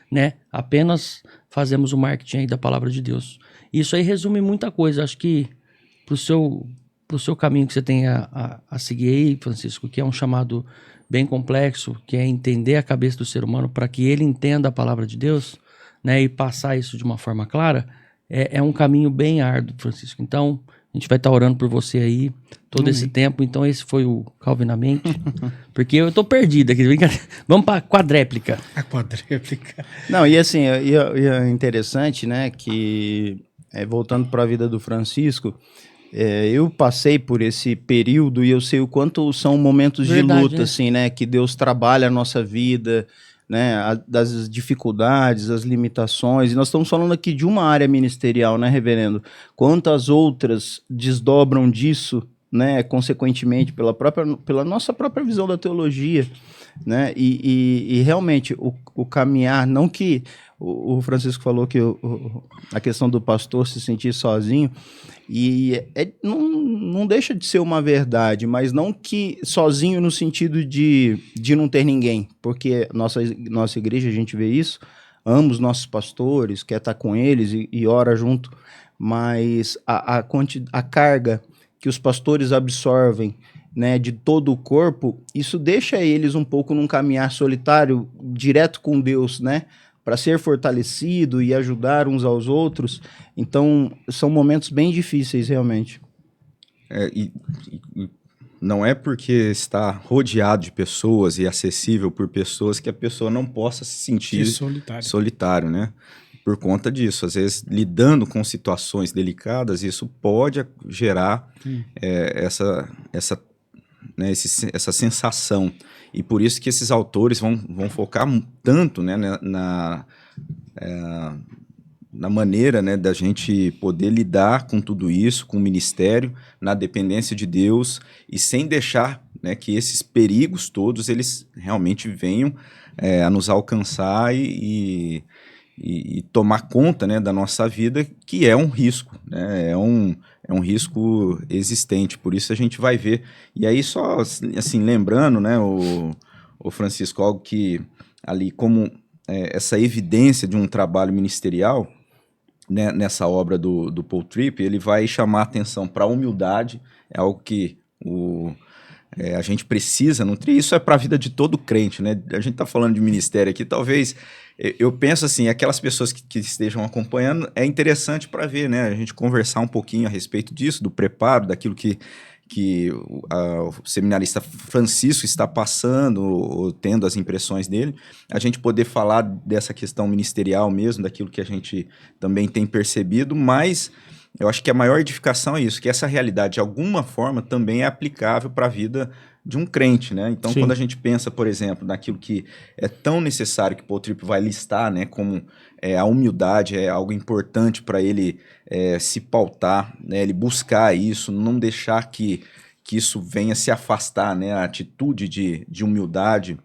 né? Apenas fazemos o marketing aí da palavra de Deus. Isso aí resume muita coisa, acho que pro seu caminho que você tem a seguir aí, Francisco, que é um chamado bem complexo, que é entender a cabeça do ser humano para que ele entenda a palavra de Deus, né, e passar isso de uma forma clara, é um caminho bem árduo, Francisco. Então, a gente vai estar orando por você aí todo esse tempo. Então, esse foi o Calvinamente. Porque eu tô perdido aqui. Vamos para a quadréplica. A quadréplica. Não, e assim, é interessante, né, que voltando para a vida do Francisco, eu passei por esse período e eu sei o quanto são momentos de luta, né? Assim, né, que Deus trabalha a nossa vida, né, das dificuldades, as limitações, e nós estamos falando aqui de uma área ministerial, né, reverendo? Quantas outras desdobram disso, né, consequentemente, pela nossa própria visão da teologia, né, e realmente o caminhar, não que o Francisco falou que a questão do pastor se sentir sozinho, e não deixa de ser uma verdade, mas não que sozinho no sentido de não ter ninguém, porque nossa igreja, a gente vê isso, ama os nossos pastores, quer estar com eles e ora junto, mas a carga que os pastores absorvem, né, de todo o corpo, isso deixa eles um pouco num caminhar solitário, direto com Deus, né, para ser fortalecido e ajudar uns aos outros. Então, são momentos bem difíceis, realmente. E não é porque está rodeado de pessoas e acessível por pessoas que a pessoa não possa se sentir solitário, né? Por conta disso, às vezes, lidando com situações delicadas, isso pode gerar essa sensação. E por isso que esses autores vão focar tanto, né, na maneira, né, da gente poder lidar com tudo isso, com o ministério, na dependência de Deus, e sem deixar, né, que esses perigos todos eles realmente venham a nos alcançar e tomar conta, né, da nossa vida, que é um risco, né, é um risco existente. Por isso a gente vai ver. E aí só assim, lembrando, né, o Francisco, algo que ali como essa evidência de um trabalho ministerial, né, nessa obra do Paul Tripp, ele vai chamar a atenção para a humildade, é algo que a gente precisa nutrir. Isso é para a vida de todo crente, né? A gente está falando de ministério aqui, talvez, eu penso assim, aquelas pessoas que estejam acompanhando, é interessante para ver, né? A gente conversar um pouquinho a respeito disso, do preparo, daquilo que o seminarista Francisco está passando, ou tendo as impressões dele, a gente poder falar dessa questão ministerial mesmo, daquilo que a gente também tem percebido, mas eu acho que a maior edificação é isso, que essa realidade, de alguma forma, também é aplicável para a vida de um crente, né? Então, Sim. Quando a gente pensa, por exemplo, naquilo que é tão necessário, que o Paul Tripp vai listar, né, como a humildade é algo importante para ele se pautar, né, ele buscar isso, não deixar que isso venha se afastar, né, a atitude de humildade,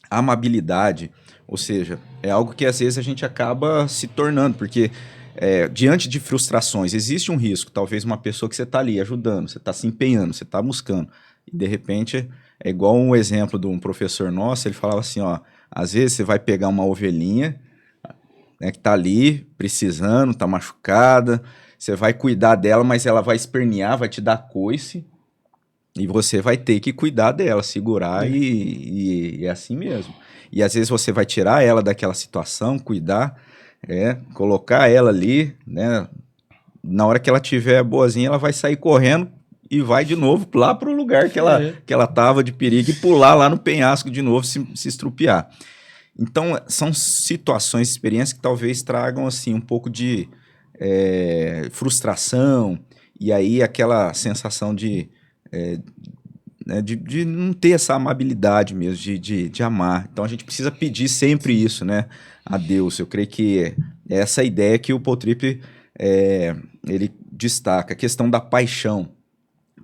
amabilidade, ou seja, é algo que às vezes a gente acaba se tornando, porque diante de frustrações existe um risco, talvez uma pessoa que você está ali ajudando, você está se empenhando, você está buscando, e de repente é igual um exemplo de um professor nosso, ele falava assim, ó, às vezes você vai pegar uma ovelhinha, né, que está ali precisando, está machucada, você vai cuidar dela, mas ela vai espernear, vai te dar coice, e você vai ter que cuidar dela, segurar e é assim mesmo. E às vezes você vai tirar ela daquela situação, cuidar, colocar ela ali, né? Na hora que ela tiver boazinha, ela vai sair correndo e vai de novo lá para o lugar que ela estava de perigo e pular lá no penhasco de novo, se estrupiar. Então, são situações, experiências que talvez tragam assim, um pouco de frustração e aí aquela sensação de não ter essa amabilidade mesmo, de amar. Então, a gente precisa pedir sempre isso, né, a Deus. Eu creio que é essa ideia que o Paul Tripp ele destaca. A questão da paixão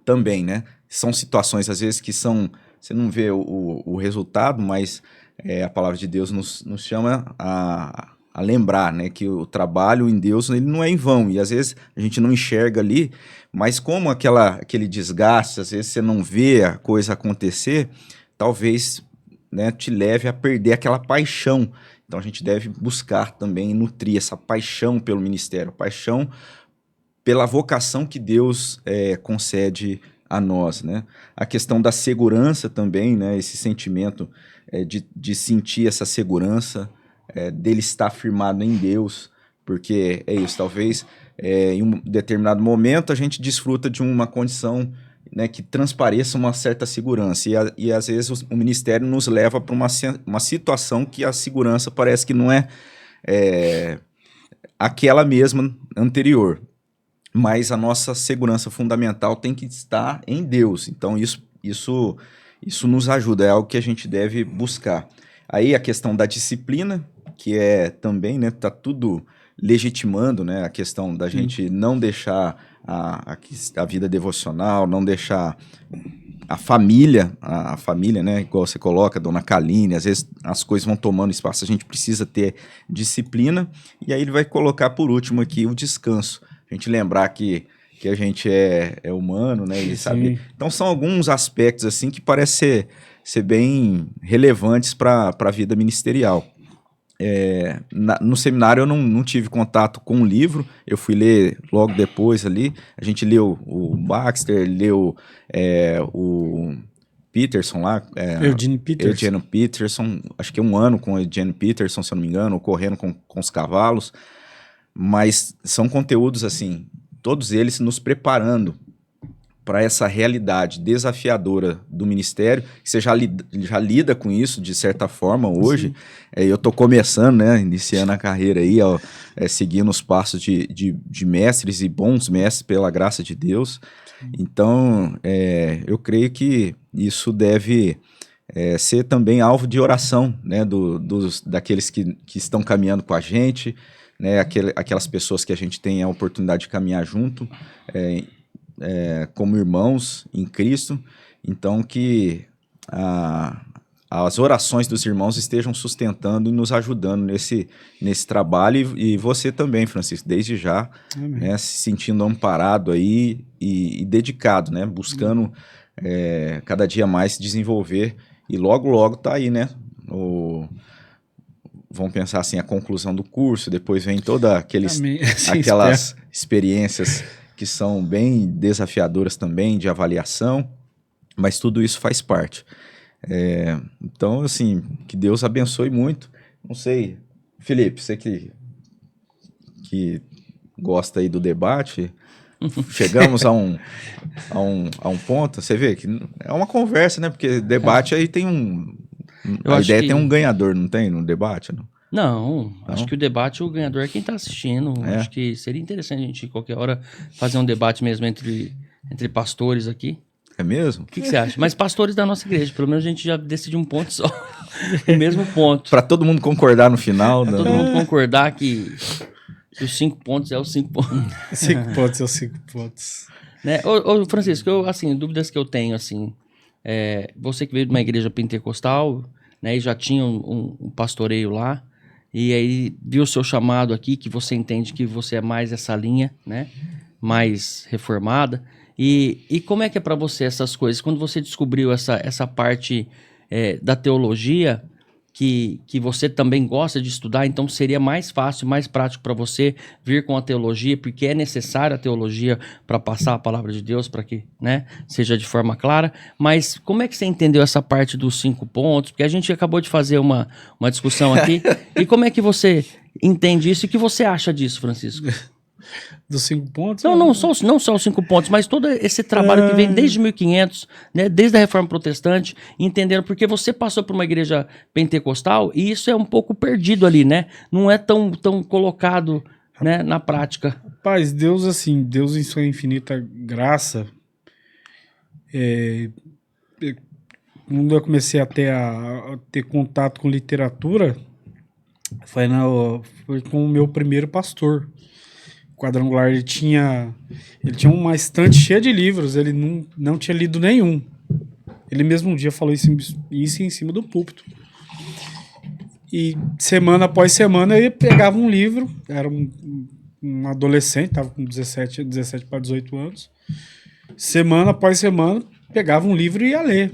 também, né? São situações, às vezes, que são... Você não vê o resultado, mas a palavra de Deus nos chama a lembrar, né, que o trabalho em Deus ele não é em vão, e às vezes a gente não enxerga ali, mas como aquele desgaste, às vezes você não vê a coisa acontecer, talvez, né, te leve a perder aquela paixão. Então a gente deve buscar também nutrir essa paixão pelo ministério, paixão pela vocação que Deus concede a nós, né? A questão da segurança também, né, esse sentimento de sentir essa segurança, dele estar firmado em Deus, porque é isso, talvez em um determinado momento a gente desfruta de uma condição, né, que transpareça uma certa segurança, e às vezes o ministério nos leva para uma situação que a segurança parece que não é aquela mesma anterior, mas a nossa segurança fundamental tem que estar em Deus. Então isso nos ajuda, é algo que a gente deve buscar. Aí a questão da disciplina, que também, né, tá tudo legitimando, né, a questão da gente não deixar a vida devocional, não deixar a família, né, igual você coloca, Dona Kaline, às vezes as coisas vão tomando espaço, a gente precisa ter disciplina, e aí ele vai colocar por último aqui o descanso. A gente lembrar que a gente é humano, né, e sabe? Então são alguns aspectos assim que parecem ser bem relevantes para a vida ministerial. No seminário eu não tive contato com o livro, eu fui ler logo depois ali, a gente leu o Baxter, leu o Peterson lá, Eugene Peterson, acho que 1 ano com o Eugene Peterson, se eu não me engano, correndo com os cavalos, mas são conteúdos assim, todos eles nos preparando para essa realidade desafiadora do ministério, que você já lida com isso de certa forma hoje. Eu estou começando, né, iniciando a carreira aí, seguindo os passos de mestres e bons mestres pela graça de Deus. Então, eu creio que isso deve ser também alvo de oração, né, daqueles que estão caminhando com a gente, né, aquelas pessoas que a gente tem a oportunidade de caminhar junto, como irmãos em Cristo. Então que as orações dos irmãos estejam sustentando e nos ajudando nesse trabalho, e você também, Francisco, desde já, né, se sentindo amparado aí e dedicado, né, buscando cada dia mais se desenvolver, e logo tá aí, né, vamos pensar assim, a conclusão do curso, depois vem toda aquelas experiências que são bem desafiadoras também, de avaliação, mas tudo isso faz parte. Então, assim, que Deus abençoe muito. Não sei, Felipe, você que gosta aí do debate, chegamos a um ponto, você vê que é uma conversa, né? Porque debate aí tem a ideia tem um ganhador, não tem, no debate? Não, acho que o debate, o ganhador é quem está assistindo. Acho que seria interessante a gente, qualquer hora, fazer um debate mesmo entre pastores aqui. É mesmo? O que você acha? Mas pastores da nossa igreja, pelo menos a gente já decide um ponto só. O mesmo ponto. Para todo mundo concordar no final. Para todo mundo concordar que os 5 pontos é os 5 pontos. 5 pontos é os 5 pontos. Né? Ô, Francisco, assim, dúvidas que eu tenho, assim, você que veio de uma igreja pentecostal, né, e já tinha um pastoreio lá, e aí viu o seu chamado aqui, que você entende que você é mais essa linha, né, mais reformada, e como é que é para você essas coisas? Quando você descobriu essa parte da teologia, que você também gosta de estudar, então seria mais fácil, mais prático para você vir com a teologia, porque é necessária a teologia para passar a palavra de Deus, para que, né, seja de forma clara. Mas como é que você entendeu essa parte dos 5 pontos? Porque a gente acabou de fazer uma discussão aqui. E como é que você entende isso e o que você acha disso, Francisco? Dos 5 pontos? Não só os 5 pontos, mas todo esse trabalho que vem desde 1500, né, desde a Reforma Protestante, entendendo porque você passou por uma igreja pentecostal e isso é um pouco perdido ali, né? Não é tão colocado, né, na prática. Rapaz, Deus em sua infinita graça, quando eu comecei a ter contato com literatura, foi com o meu primeiro pastor. Quadrangular, ele tinha uma estante cheia de livros, ele não tinha lido nenhum. Ele mesmo um dia falou isso em cima do púlpito. E semana após semana ele pegava um livro, era um adolescente, estava com 17 para 18 anos. Semana após semana pegava um livro e ia ler.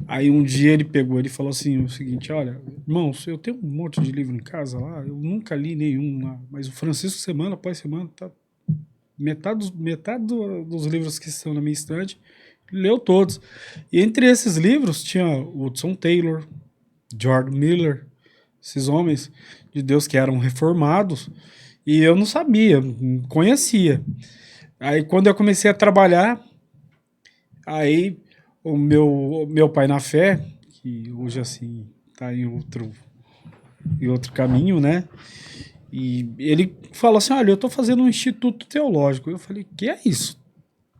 Aí um dia ele falou assim, o seguinte: olha, irmãos, eu tenho um monte de livro em casa lá, eu nunca li nenhum lá, mas o Francisco, semana após semana, tá metade dos livros que estão na minha estante, leu todos. E entre esses livros tinha Hudson Taylor, George Miller, esses homens de Deus que eram reformados, e eu não sabia, não conhecia. Aí quando eu comecei a trabalhar, aí o meu pai na fé, que hoje assim está em outro caminho, né? E ele falou assim: olha, eu estou fazendo um instituto teológico. Eu falei: que é isso?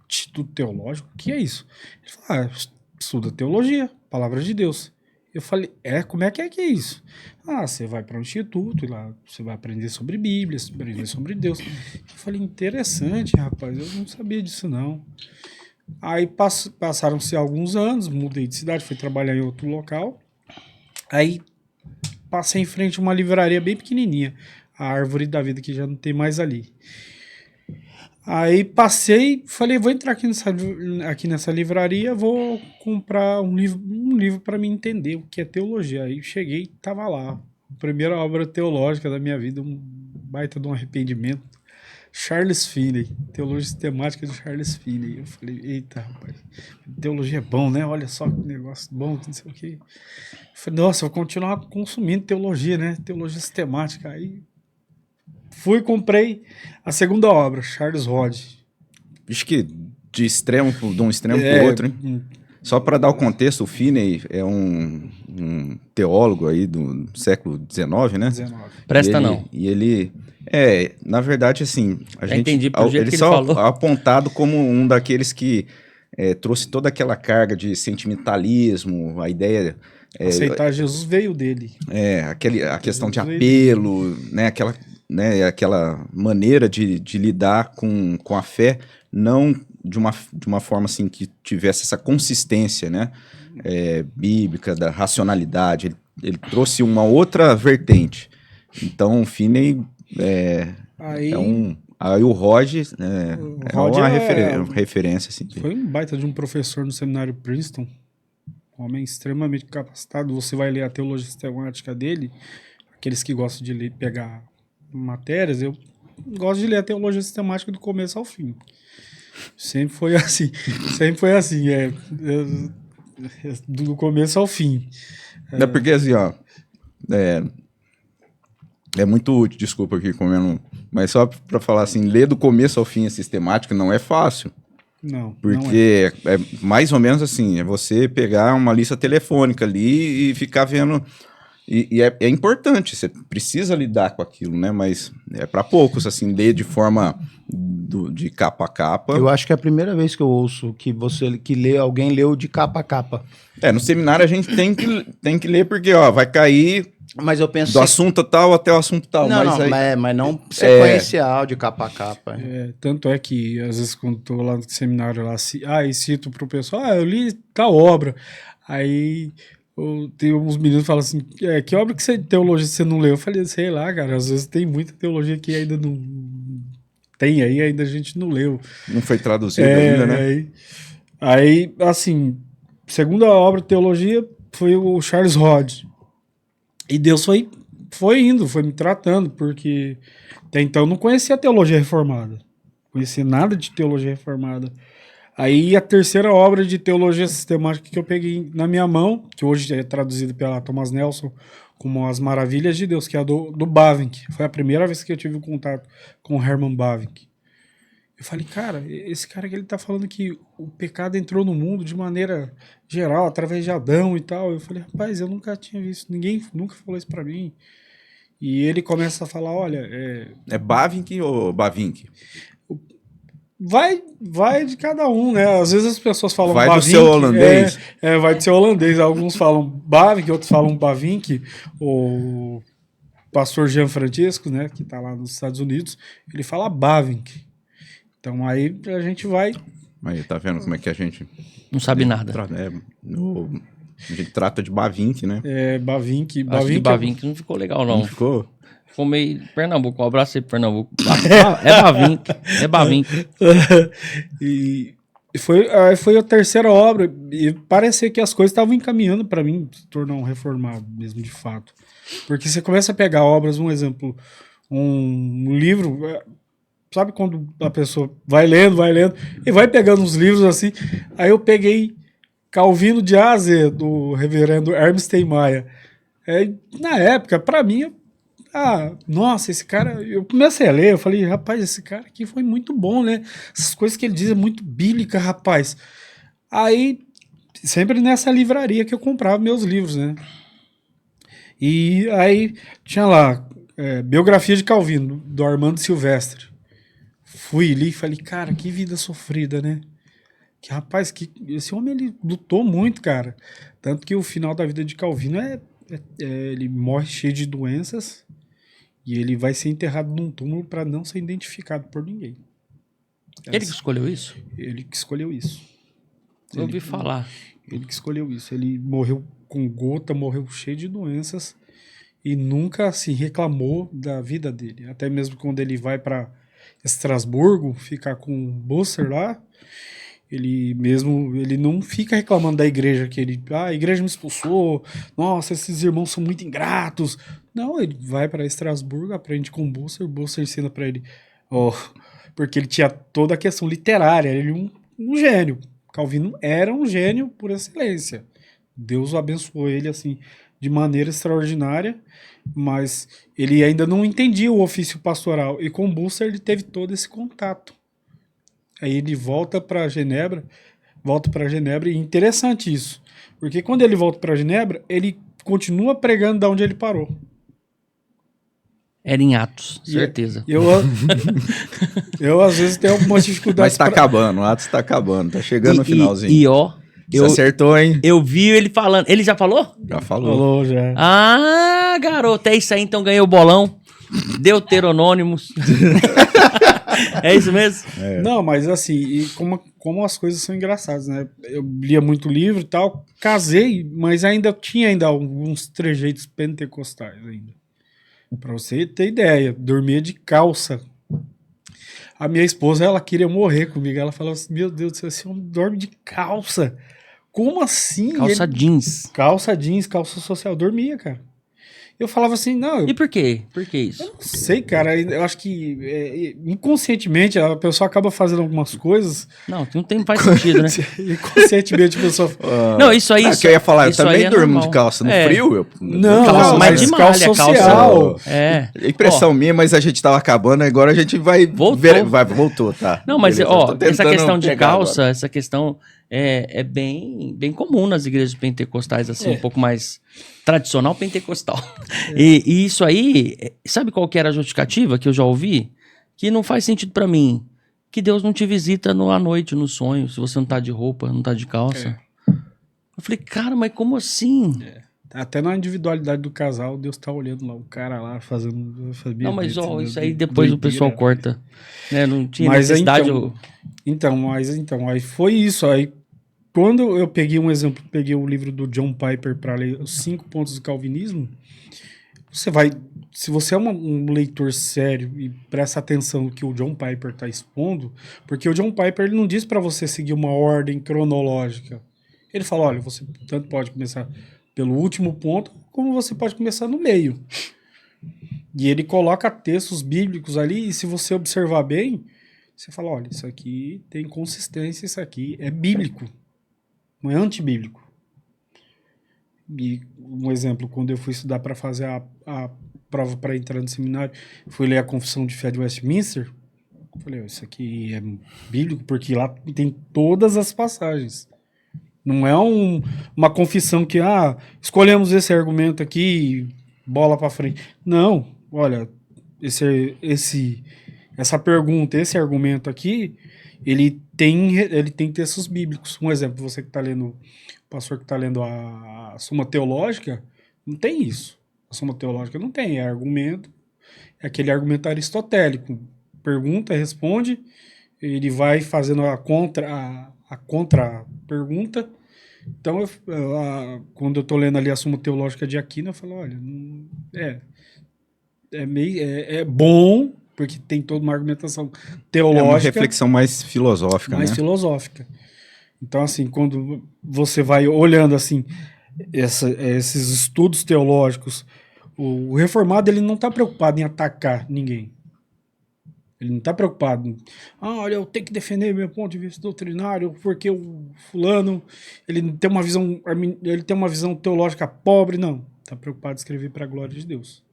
Instituto teológico? O que é isso? Ele falou: estuda teologia, palavra de Deus. Eu falei, como é que é isso? Ah, você vai para um instituto, e lá você vai aprender sobre Bíblia, aprender sobre Deus. Eu falei, interessante, rapaz, eu não sabia disso não. Aí passaram-se alguns anos, mudei de cidade, fui trabalhar em outro local. Aí passei em frente a uma livraria bem pequenininha, a Árvore da Vida, que já não tem mais ali. Aí passei, falei, vou entrar aqui nessa livraria, vou comprar um livro para me entender o que é teologia. Aí cheguei, tava lá, a primeira obra teológica da minha vida, um baita de um arrependimento. Charles Finney, Teologia Sistemática de Charles Finney. Eu falei, eita, rapaz, teologia é bom, né? Olha só que negócio bom, não sei o quê. Eu falei, nossa, eu vou continuar consumindo teologia, né? Teologia sistemática. Aí fui e comprei a segunda obra, Charles Hodge. Acho que de um extremo para o outro, hein? Só para dar o contexto, o Finney é um teólogo aí do século XIX, né? 19. Presta não. E ele... na verdade, assim... Entendi pelo jeito que ele só falou. apontado como um daqueles que trouxe toda aquela carga de sentimentalismo, a ideia... Aceitar Jesus veio dele. A questão de apelo, né? Aquela maneira de lidar com a fé, não de uma forma assim que tivesse essa consistência, né? Bíblica, da racionalidade. Ele trouxe uma outra vertente. Então, o Finney Aí o Hodge é uma referência. Assim, foi um baita de um professor no seminário Princeton, um homem extremamente capacitado. Você vai ler a teologia sistemática dele, aqueles que gostam de ler, pegar matérias, eu gosto de ler a teologia sistemática do começo ao fim. Sempre foi assim. Do começo ao fim. É porque assim, ó, é muito útil, desculpa aqui comendo, mas só para falar assim, ler do começo ao fim a sistemática não é fácil. Não. Porque é mais ou menos assim, é você pegar uma lista telefônica ali e ficar vendo. E é importante, você precisa lidar com aquilo, né? Mas é para poucos, assim, ler de forma de capa a capa. Eu acho que é a primeira vez que eu ouço que alguém leu de capa a capa. No seminário a gente tem que ler porque, ó, vai cair Mas eu penso do assunto tal até o assunto tal. Mas não sequencial de capa a capa. Tanto é que, às vezes, quando estou lá no seminário, e cito para o pessoal, eu li tal obra. Aí tem uns meninos que falam assim, que obra que teologia você não leu? Eu falei, sei lá, cara, às vezes tem muita teologia que ainda não tem aí, ainda a gente não leu. Não foi traduzido ainda, né? Aí, assim, segunda obra de teologia foi o Charles Hodge. E Deus foi me tratando, porque até então eu não conhecia a teologia reformada. Não conhecia nada de teologia reformada. Aí a terceira obra de teologia sistemática que eu peguei na minha mão, que hoje é traduzida pela Thomas Nelson como As Maravilhas de Deus, que é a do Bavinck. Foi a primeira vez que eu tive contato com o Herman Bavinck. Eu falei, cara, esse cara que ele tá falando que o pecado entrou no mundo de maneira geral, através de Adão e tal. Eu falei, rapaz, eu nunca tinha visto, ninguém nunca falou isso pra mim. E ele começa a falar, olha... É Bavinck ou Bavinck? Vai de cada um, né? Às vezes as pessoas falam vai Bavinck. Vai do seu holandês. Vai do seu holandês. Alguns falam Bavinck, outros falam Bavinck. O pastor Jean Francisco, né, que tá lá nos Estados Unidos, ele fala Bavinck. Então aí a gente vai... Aí, tá vendo como é que a gente... Não sabe nada. A gente trata de Bavinck, né? Bavinck. Acho que Bavinck não ficou legal, não. Não ficou? Ficou meio... Pernambuco, um abraço aí pro Pernambuco. É Bavinck. E foi a terceira obra, e parecia que as coisas estavam encaminhando para mim se tornar um reformado mesmo, de fato. Porque você começa a pegar obras, um exemplo, um livro... Sabe quando a pessoa vai lendo, e vai pegando uns livros assim. Aí eu peguei Calvino de A a Z, do reverendo Hermes Steinmeier. Na época, pra mim, nossa, esse cara... Eu comecei a ler, eu falei, rapaz, esse cara aqui foi muito bom, né? Essas coisas que ele diz é muito bíblica, rapaz. Aí, sempre nessa livraria que eu comprava meus livros, né? E aí, tinha lá, Biografia de Calvino, do Armando Silvestre. Fui ali e falei, cara, que vida sofrida, né? Que, rapaz, que esse homem ele lutou muito, cara. Tanto que o final da vida de Calvino ele morre cheio de doenças e ele vai ser enterrado num túmulo para não ser identificado por ninguém. Ele que escolheu isso? Ele que escolheu isso. Eu ouvi falar. Ele que escolheu isso. Ele morreu com gota, morreu cheio de doenças e nunca se reclamou da vida dele. Até mesmo quando ele vai para Estrasburgo ficar com o Busser lá, ele não fica reclamando da igreja, a igreja me expulsou, nossa, esses irmãos são muito ingratos. Não, ele vai para Estrasburgo, aprende com o Busser ensina para ele, porque ele tinha toda a questão literária, ele um gênio. Calvino era um gênio por excelência. Deus o abençoou ele assim de maneira extraordinária, mas ele ainda não entendia o ofício pastoral, e com o Busser ele teve todo esse contato. Aí ele volta para Genebra, e interessante isso, porque quando ele volta para Genebra, ele continua pregando da onde ele parou. Era em Atos, certeza. Eu às vezes tenho algumas dificuldades. Mas tá acabando, o Atos tá acabando, tá chegando no finalzinho. E ó, Você acertou, hein? eu vi ele falando. Ele já falou? Já falou. Falou, já. Ah, garoto, é isso aí, então ganhou o bolão. Deuteronômimos. É isso mesmo? Não, mas assim, e como as coisas são engraçadas, né? Eu lia muito livro e tal, casei, mas tinha alguns trejeitos pentecostais ainda. Pra você ter ideia, dormia de calça. A minha esposa, ela queria morrer comigo. Ela falava assim, meu Deus do céu, esse homem dorme de calça. Como assim? Calça jeans. Calça jeans, calça social. Dormia, cara. Eu falava assim, não... E por quê? Por que isso? Eu não sei, cara. Eu acho que inconscientemente a pessoa acaba fazendo algumas coisas. Não faz sentido, né? Inconscientemente a pessoa... Não, isso aí... que eu ia falar, eu isso aí também é durmo normal. de calça no É. frio. Não, Calça mais de malha, calça calça... social. É. Impressão minha, mas a gente tava acabando, agora a gente vai... Voltou. Voltou, tá. Não, mas Beleza, eu tô essa tentando questão de pegar calça, agora. essa questão é bem comum nas igrejas pentecostais, assim, um pouco mais tradicional pentecostal. E isso aí, sabe qual que era a justificativa que eu já ouvi? Que não faz sentido pra mim. Que Deus não te visita à noite, no sonho, se você não tá de roupa, não tá de calça. Eu falei, cara, mas como assim? Até na individualidade do casal, Deus tá olhando lá, o cara lá fazendo... Não, mas isso aí depois o pessoal corta. Né? Não tinha Mas necessidade... então, aí foi isso. Aí, quando eu peguei um exemplo, peguei o livro do John Piper para ler os 5 pontos do calvinismo, se você é um leitor sério e presta atenção no que o John Piper está expondo, porque o John Piper ele não diz para você seguir uma ordem cronológica. Ele fala, olha, você tanto pode começar pelo último ponto, como você pode começar no meio. E ele coloca textos bíblicos ali, e se você observar bem, você fala, olha, isso aqui tem consistência, isso aqui é bíblico, não é antibíblico. E um exemplo, quando eu fui estudar para fazer a prova para entrar no seminário, fui ler a Confissão de Fé de Westminster, falei, isso aqui é bíblico, porque lá tem todas as passagens. Não é uma confissão que, escolhemos esse argumento aqui, bola para frente. Não, olha, essa pergunta, esse argumento aqui, ele tem textos bíblicos. Um exemplo, você que está lendo, o pastor que está lendo a Suma Teológica, não tem isso. A Suma Teológica não tem, é argumento, é aquele argumento aristotélico. Pergunta, responde, ele vai fazendo a contra-pergunta. Então, quando eu estou lendo ali a Suma Teológica de Aquino, eu falo, olha, é bom, porque tem toda uma argumentação teológica. É uma reflexão mais filosófica, mais né? filosófica. Então, assim, quando você vai olhando, assim, esses estudos teológicos, o reformado, ele não está preocupado em atacar ninguém. Ele não está preocupado. Olha, eu tenho que defender meu ponto de vista doutrinário, porque o fulano, ele tem uma visão teológica pobre. Não, está preocupado em escrever para a glória de Deus.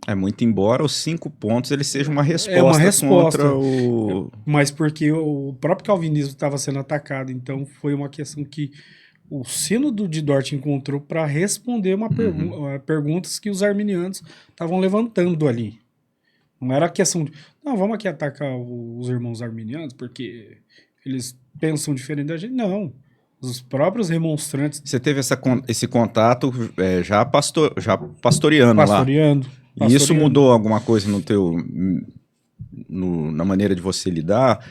É muito embora os 5 pontos eles sejam uma resposta contra o... Mas porque o próprio calvinismo estava sendo atacado, então foi uma questão que o sínodo de Dort encontrou para responder perguntas que os arminianos estavam levantando ali. Não era a questão de, não, vamos aqui atacar os irmãos arminianos, porque eles pensam diferente da gente. Não. Os próprios remonstrantes Você teve esse contato já pastoreando lá. pastoreando. E isso mudou alguma coisa no teu... na maneira de você lidar,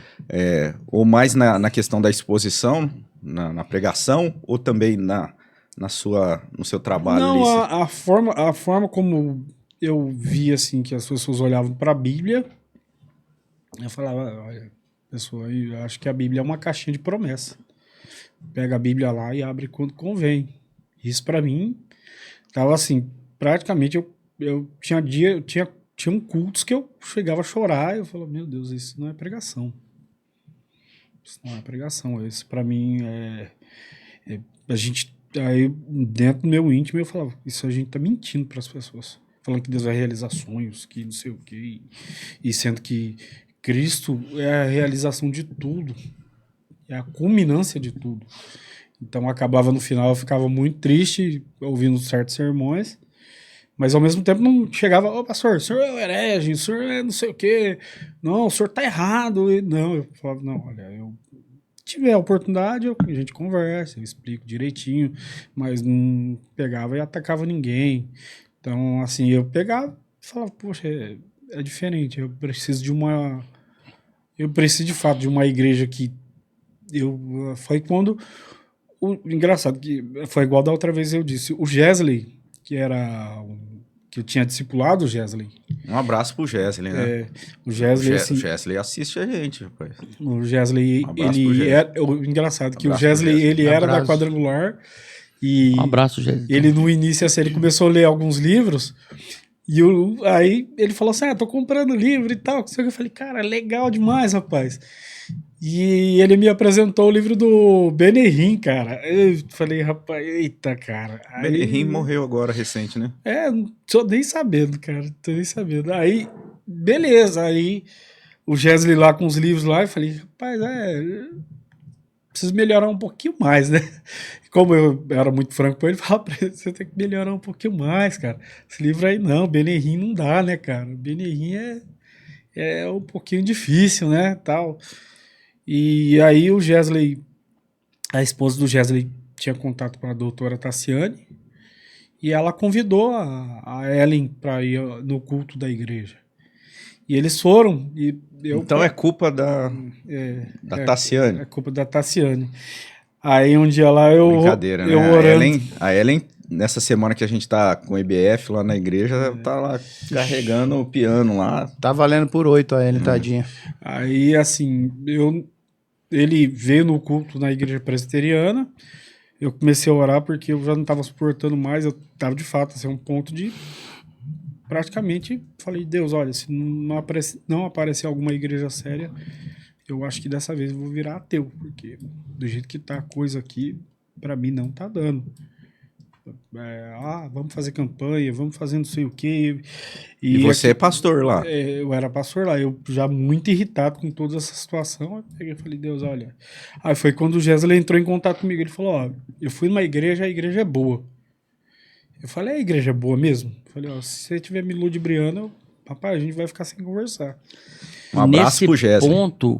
ou mais na questão da exposição, na pregação, ou também no seu trabalho? Não, ali? a forma como eu vi assim que as pessoas olhavam para a Bíblia, eu falava, olha, pessoal, eu acho que a Bíblia é uma caixinha de promessa. Pega a Bíblia lá e abre quando convém. Isso para mim tava assim, praticamente eu tinha um cultos que eu chegava a chorar e eu falava, meu Deus, isso não é pregação. Isso não é pregação. Isso para mim a gente aí dentro do meu íntimo eu falava, isso a gente tá mentindo para as pessoas. Falando que Deus vai realizar sonhos, que não sei o quê. E sendo que Cristo é a realização de tudo. É a culminância de tudo. Então acabava no final, eu ficava muito triste ouvindo certos sermões, mas ao mesmo tempo não chegava, ô pastor, o senhor é um herege, o senhor é não sei o quê, não, o senhor tá errado. E, não, eu falava, não, olha, eu tiver a oportunidade, a gente conversa, eu explico direitinho, mas não pegava e atacava ninguém. Então, assim, eu pegava e falava, poxa, é diferente, eu preciso de fato de uma igreja que foi quando engraçado que foi igual da outra vez eu disse, o Gesley, que eu tinha discipulado o Gesley. Um abraço pro Gesley, né? O Gesley, O Gesley assiste a gente, rapaz. O Gesley, Um abraço pro Gesley. o engraçado que o Abraço pro Gesley, Gesley. ele era da Quadrangular e Um abraço, Gesley. ele no início assim, ele começou a ler alguns livros e aí ele falou assim, tô comprando livro e tal. Eu falei, cara, legal demais, rapaz. E ele me apresentou o livro do Benihim, cara. Eu falei, rapaz, eita, cara. Benihim morreu agora, recente, né? Não tô nem sabendo, cara. Tô nem sabendo. Aí, beleza. Aí, o Gesley lá com os livros lá, eu falei, rapaz, preciso melhorar um pouquinho mais, né? Como eu era muito franco com ele, eu falava, você tem que melhorar um pouquinho mais, cara. Esse livro aí não, Benihim não dá, né, cara? Benihim é um pouquinho difícil, né, tal. E aí o Gesley, a esposa do Gesley tinha contato com a doutora Tassiane e ela convidou a Ellen para ir no culto da igreja. E eles foram. Então é culpa da Tassiane. É culpa da Tassiane. Aí um dia lá eu... Brincadeira, né? Orando. A Ellen, nessa semana que a gente tá com o EBF lá na igreja, tá lá carregando o piano lá. Tá valendo por 8 a Ellen, tadinha. Aí, assim, ele veio no culto na igreja presbiteriana, eu comecei a orar porque eu já não estava suportando mais, eu estava de fato, assim, um ponto de praticamente, falei, Deus, olha, se não aparecer alguma igreja séria, eu acho que dessa vez eu vou virar ateu, porque do jeito que tá a coisa aqui, para mim não tá dando. Vamos fazer campanha, vamos fazer não sei o quê. E você é pastor lá? Eu era pastor lá, eu já muito irritado com toda essa situação, eu peguei e falei, Deus, olha. Aí foi quando o Gesley entrou em contato comigo, ele falou, eu fui numa igreja, a igreja é boa. Eu falei, a igreja é boa mesmo? Eu falei, se você estiver me ludibriando, rapaz, a gente vai ficar sem conversar. Um abraço pro Gesley.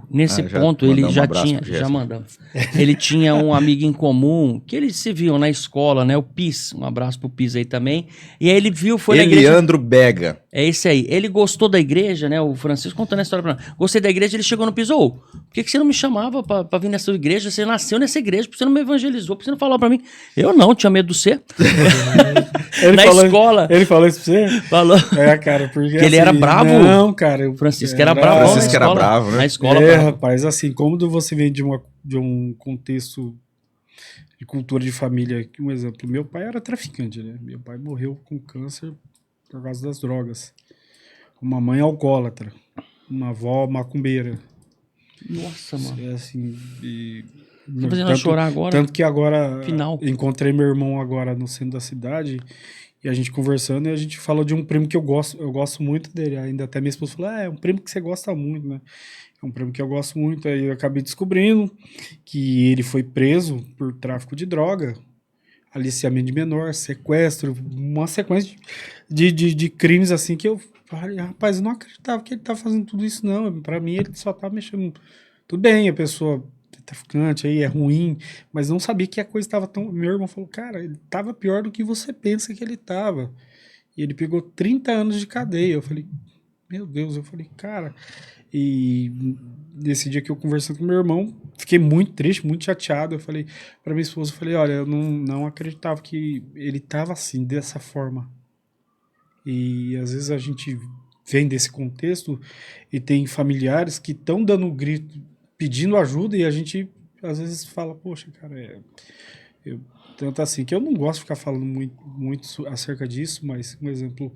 Nesse ponto, ele já tinha. Já mandamos. Ele tinha um amigo em comum que eles se viam na escola, né? O Pis. Um abraço pro Pis aí também. E aí ele viu, foi na igreja. Leandro Bega. É esse aí. Ele gostou da igreja, né? O Francisco contando a história pra nós. Gostei da igreja, ele chegou no Pis. Por que você não me chamava pra vir nessa igreja? Você nasceu nessa igreja, por que você não me evangelizou? Por que você não falou pra mim? Eu não, tinha medo de você. Escola. Ele falou isso pra você? Falou. Cara, porque ele era bravo. Não, cara. O Francisco era bravo. Francisco era bravo, né? Na escola. Rapaz, assim, como você vem de um contexto de cultura de família, um exemplo, meu pai era traficante, né? Meu pai morreu com câncer por causa das drogas. Uma mãe alcoólatra, uma avó macumbeira. Nossa, mano. Assim, Tá fazendo chorar agora? Tanto que agora Final. Encontrei meu irmão agora no centro da cidade e a gente conversando e a gente falou de um primo que eu gosto muito dele. Ainda até minha esposa falou, é um primo que você gosta muito, né? É um primo que eu gosto muito. Aí eu acabei descobrindo que ele foi preso por tráfico de droga, aliciamento de menor, sequestro, uma sequência de crimes assim que eu falei, rapaz, eu não acreditava que ele tá fazendo tudo isso, não. Pra mim, ele só tá mexendo. Tudo bem, a pessoa traficante, aí é ruim, mas não sabia que a coisa estava tão... Meu irmão falou, cara, ele estava pior do que você pensa que ele estava. E ele pegou 30 anos de cadeia. Eu falei, meu Deus, eu falei, cara... E nesse dia que eu conversando com meu irmão, fiquei muito triste, muito chateado. Eu falei para minha esposa, eu falei, olha, eu não acreditava que ele estava assim, dessa forma. E às vezes a gente vem desse contexto e tem familiares que estão dando um grito, pedindo ajuda, e a gente às vezes fala, poxa, cara, tanto assim, que eu não gosto de ficar falando muito acerca disso, mas, um exemplo,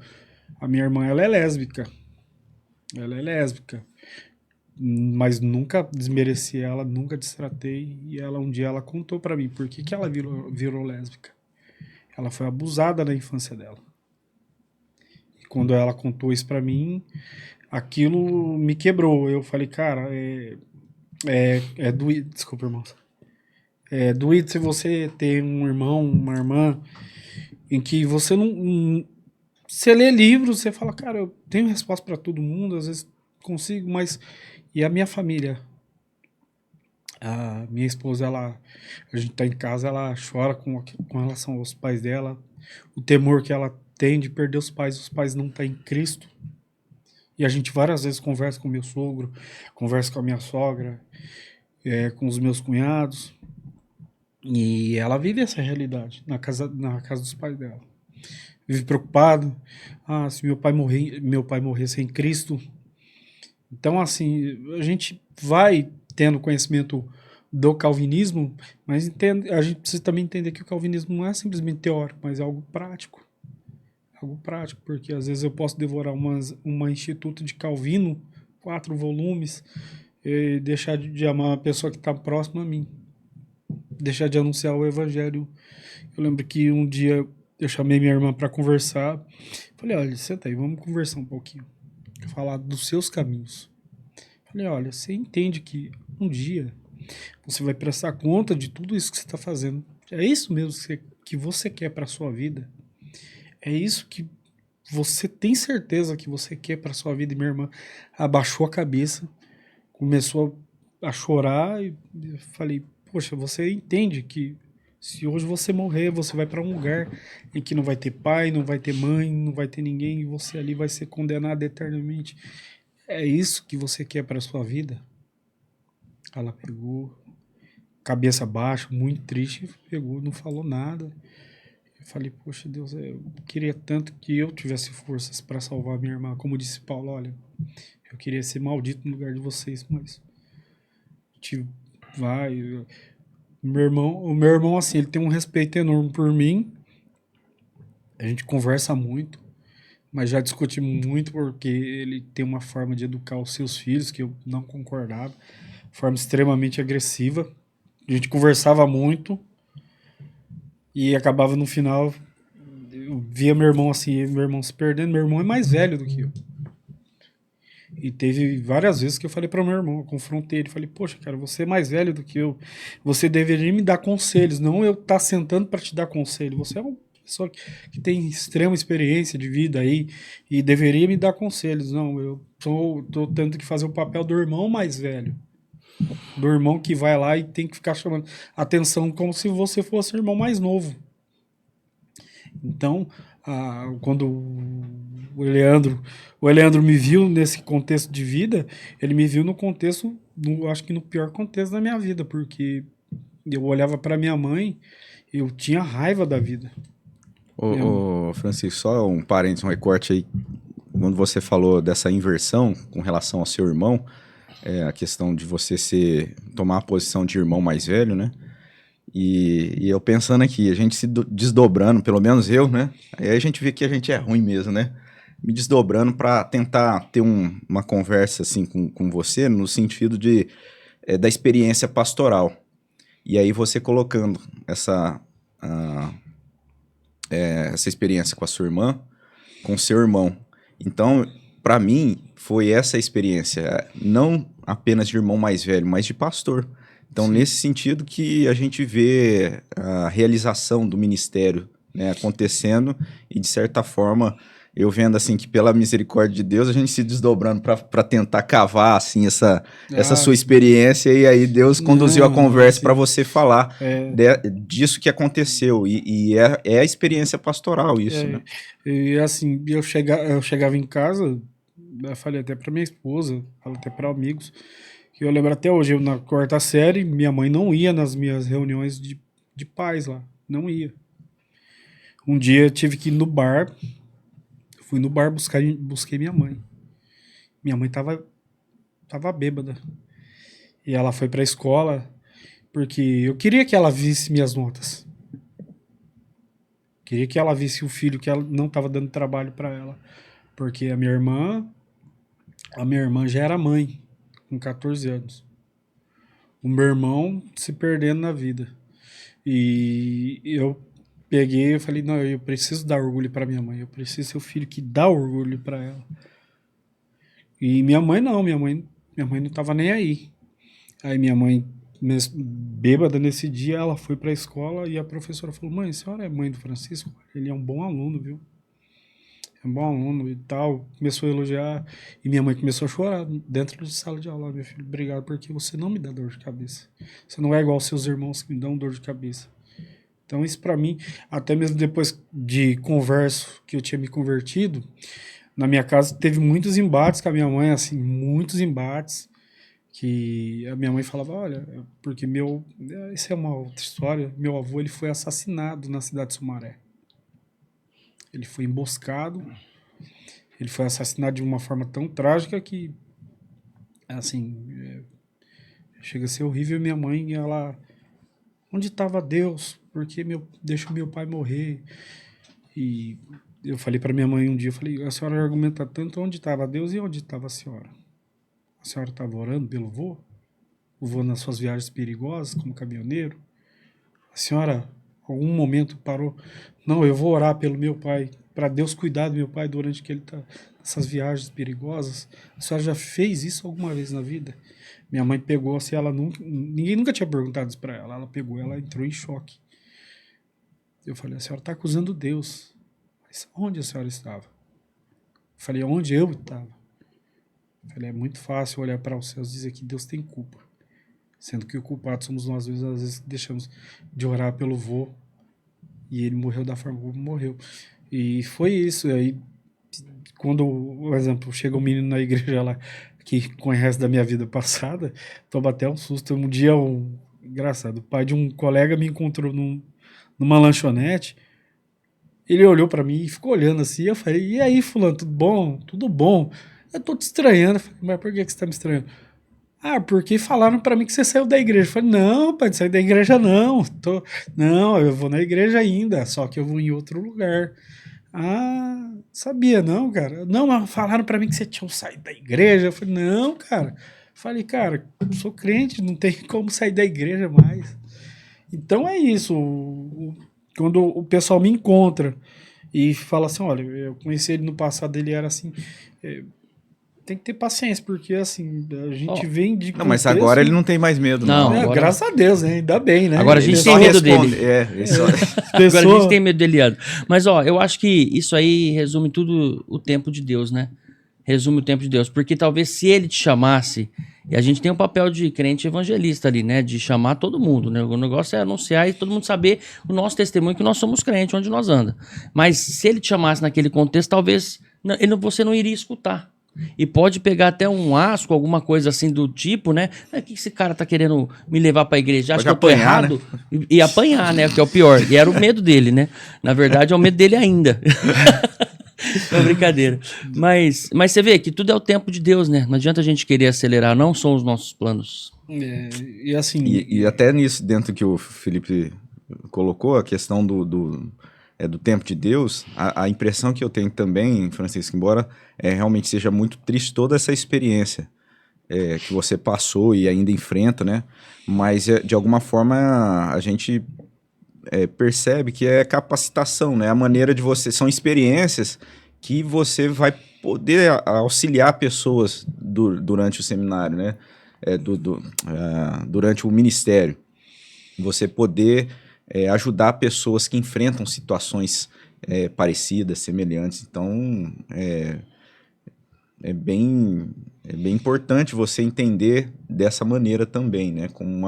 a minha irmã, ela é lésbica. Ela é lésbica. Mas nunca desmereci ela, nunca destratei. E ela um dia ela contou pra mim por que ela virou lésbica. Ela foi abusada na infância dela. E quando ela contou isso pra mim, aquilo me quebrou. Eu falei, cara, é doído. Desculpa, irmãos. É doído se você ter um irmão, uma irmã, em que você não. Você lê livros, você fala, cara, eu tenho resposta pra todo mundo, às vezes consigo, mas. E a minha família? A minha esposa, a gente tá em casa, ela chora com relação aos pais dela, o temor que ela tem de perder os pais não tá em Cristo. E a gente várias vezes conversa com meu sogro, conversa com a minha sogra, com os meus cunhados, e ela vive essa realidade na casa dos pais dela. Vive preocupado, se meu pai morrer sem Cristo. Então, assim, a gente vai tendo conhecimento do calvinismo, mas a gente precisa também entender que o calvinismo não é simplesmente teórico, mas é algo prático. Algo prático, porque às vezes eu posso devorar uma Instituto de Calvino, 4 volumes, e deixar de amar uma pessoa que está próxima a mim. Deixar de anunciar o evangelho. Eu lembro que um dia eu chamei minha irmã para conversar. Falei, olha, senta aí, vamos conversar um pouquinho. Falar dos seus caminhos. Falei, olha, você entende que um dia você vai prestar conta de tudo isso que você está fazendo. É isso mesmo que você quer para a sua vida? É isso que você tem certeza que você quer para a sua vida? E minha irmã abaixou a cabeça, começou a chorar, e eu falei, poxa, você entende que se hoje você morrer, você vai para um lugar em que não vai ter pai, não vai ter mãe, não vai ter ninguém, e você ali vai ser condenado eternamente. É isso que você quer para a sua vida? Ela pegou, cabeça baixa, muito triste, pegou, não falou nada. Eu falei, poxa Deus, eu queria tanto que eu tivesse forças para salvar minha irmã. Como disse Paulo, olha, eu queria ser maldito no lugar de vocês, mas o meu irmão, assim, ele tem um respeito enorme por mim. A gente conversa muito, mas já discutimos muito porque ele tem uma forma de educar os seus filhos que eu não concordava, forma extremamente agressiva. A gente conversava muito e acabava no final, eu via meu irmão assim, meu irmão se perdendo. Meu irmão é mais velho do que eu. E teve várias vezes que eu falei para meu irmão, eu confrontei ele, falei, poxa, cara, você é mais velho do que eu, você deveria me dar conselhos, não eu estar sentando para te dar conselho. Você é uma pessoa que tem extrema experiência de vida aí e deveria me dar conselhos. Não, eu tô tendo que fazer o papel do irmão mais velho, do irmão que vai lá e tem que ficar chamando atenção como se você fosse o irmão mais novo. Então, quando o Eleandro me viu nesse contexto de vida, ele me viu no contexto, acho que no pior contexto da minha vida, porque eu olhava para minha mãe, eu tinha raiva da vida. Ô, Francisco, só um parênteses, um recorte aí. Quando você falou dessa inversão com relação ao seu irmão, a questão de você tomar a posição de irmão mais velho, né? E eu pensando aqui, a gente se desdobrando, pelo menos eu, né? Aí a gente vê que a gente é ruim mesmo, né? Me desdobrando para tentar ter uma conversa assim com você, no sentido da experiência pastoral. E aí você colocando essa experiência com a sua irmã, com o seu irmão. Então, para mim, foi essa experiência, não apenas de irmão mais velho, mas de pastor. Então, sim, nesse sentido que a gente vê a realização do ministério, né, acontecendo e, de certa forma, eu vendo assim que pela misericórdia de Deus a gente se desdobrando para tentar cavar assim essa sua experiência, e aí Deus conduziu a conversa para você falar disso que aconteceu, e é a experiência pastoral isso, né? E assim, eu chegava em casa, eu falei até para minha esposa, falei até para amigos, que eu lembro até hoje, eu na 4ª série, minha mãe não ia nas minhas reuniões de pais lá, não ia. Um dia eu tive que ir no bar, fui no bar busquei minha mãe. Minha mãe tava bêbada. E ela foi pra escola porque eu queria que ela visse minhas notas. Queria que ela visse o filho que ela não tava dando trabalho pra ela. Porque a minha irmã já era mãe, com 14 anos. O meu irmão se perdendo na vida. E eu peguei e falei, não, eu preciso dar orgulho para minha mãe, eu preciso ser o filho que dá orgulho para ela. E minha mãe não tava nem aí. Aí minha mãe, bêbada nesse dia, ela foi para a escola e a professora falou, mãe, a senhora é mãe do Francisco? Ele é um bom aluno, viu? É um bom aluno e tal. Começou a elogiar e minha mãe começou a chorar dentro da sala de aula. Meu filho, obrigado porque você não me dá dor de cabeça. Você não é igual aos seus irmãos que me dão dor de cabeça. Então isso para mim, até mesmo depois de converso que eu tinha me convertido, na minha casa teve muitos embates com a minha mãe, assim, muitos embates, que a minha mãe falava, olha, porque isso é uma outra história, meu avô ele foi assassinado na cidade de Sumaré. Ele foi emboscado, ele foi assassinado de uma forma tão trágica que, assim, chega a ser horrível. Minha mãe, ela, onde estava Deus? Porque deixa meu pai morrer. E eu falei para minha mãe um dia, eu falei, a senhora argumenta tanto, onde estava Deus e onde estava a senhora? A senhora estava orando pelo vô? O vô nas suas viagens perigosas, como caminhoneiro? A senhora, algum momento, parou? Não, eu vou orar pelo meu pai, para Deus cuidar do meu pai durante que ele está nessas viagens perigosas. A senhora já fez isso alguma vez na vida? Minha mãe pegou, assim, ninguém nunca tinha perguntado isso para ela. Ela pegou, ela entrou em choque. Eu falei, a senhora está acusando Deus. Mas onde a senhora estava? Eu falei, onde eu estava? Eu falei, é muito fácil olhar para os céus e dizer que Deus tem culpa. Sendo que o culpado somos nós, às vezes deixamos de orar pelo vô. E ele morreu da forma como morreu. E foi isso. E aí, quando, por exemplo, chega um menino na igreja lá que conhece da minha vida passada, toma até um susto. Um dia, engraçado, o pai de um colega me encontrou numa lanchonete. Ele olhou pra mim e ficou olhando assim. Eu falei, e aí, fulano, tudo bom? Tudo bom. Eu tô te estranhando. Eu falei, mas por que você tá me estranhando? Ah, porque falaram pra mim que você saiu da igreja. Eu falei, não, pai, não saí da igreja não. Não, eu vou na igreja ainda, só que eu vou em outro lugar. Ah, sabia não, cara. Não, mas falaram pra mim que você tinha saído da igreja. Eu falei, não, cara. Falei, cara, eu sou crente, não tem como sair da igreja mais. Então é isso. Quando o pessoal me encontra e fala assim, olha, eu conheci ele no passado, ele era assim... tem que ter paciência, porque assim, a gente vem de... Não, mas agora ele não tem mais medo, não. Agora... Graças a Deus, né? Ainda bem, né? Agora a gente tem medo dele. Agora a gente tem medo dele. Mas, eu acho que isso aí resume tudo o tempo de Deus, né? Resume o tempo de Deus. Porque talvez se ele te chamasse, e a gente tem um papel de crente evangelista ali, né? De chamar todo mundo, né? O negócio é anunciar e todo mundo saber o nosso testemunho, que nós somos crentes, onde nós anda. Mas se ele te chamasse naquele contexto, talvez você não iria escutar. E pode pegar até um asco, alguma coisa assim do tipo, né? O que esse cara tá querendo me levar pra igreja? Acho que eu tô errado. Né? E apanhar, né? Que é o pior. E era o medo dele, né? Na verdade, é o medo dele ainda. É brincadeira. Mas você vê que tudo é o tempo de Deus, né? Não adianta a gente querer acelerar, não são os nossos planos. E assim... E até nisso, dentro que o Felipe colocou, a questão do tempo de Deus, a impressão que eu tenho também, Francisco, embora realmente seja muito triste toda essa experiência que você passou e ainda enfrenta, né? Mas de alguma forma a gente percebe que é capacitação, né? A maneira de você... São experiências que você vai poder auxiliar pessoas durante o seminário, né? Durante o ministério. Você poder... ajudar pessoas que enfrentam situações parecidas, semelhantes. Então, é bem importante você entender dessa maneira também, né? Como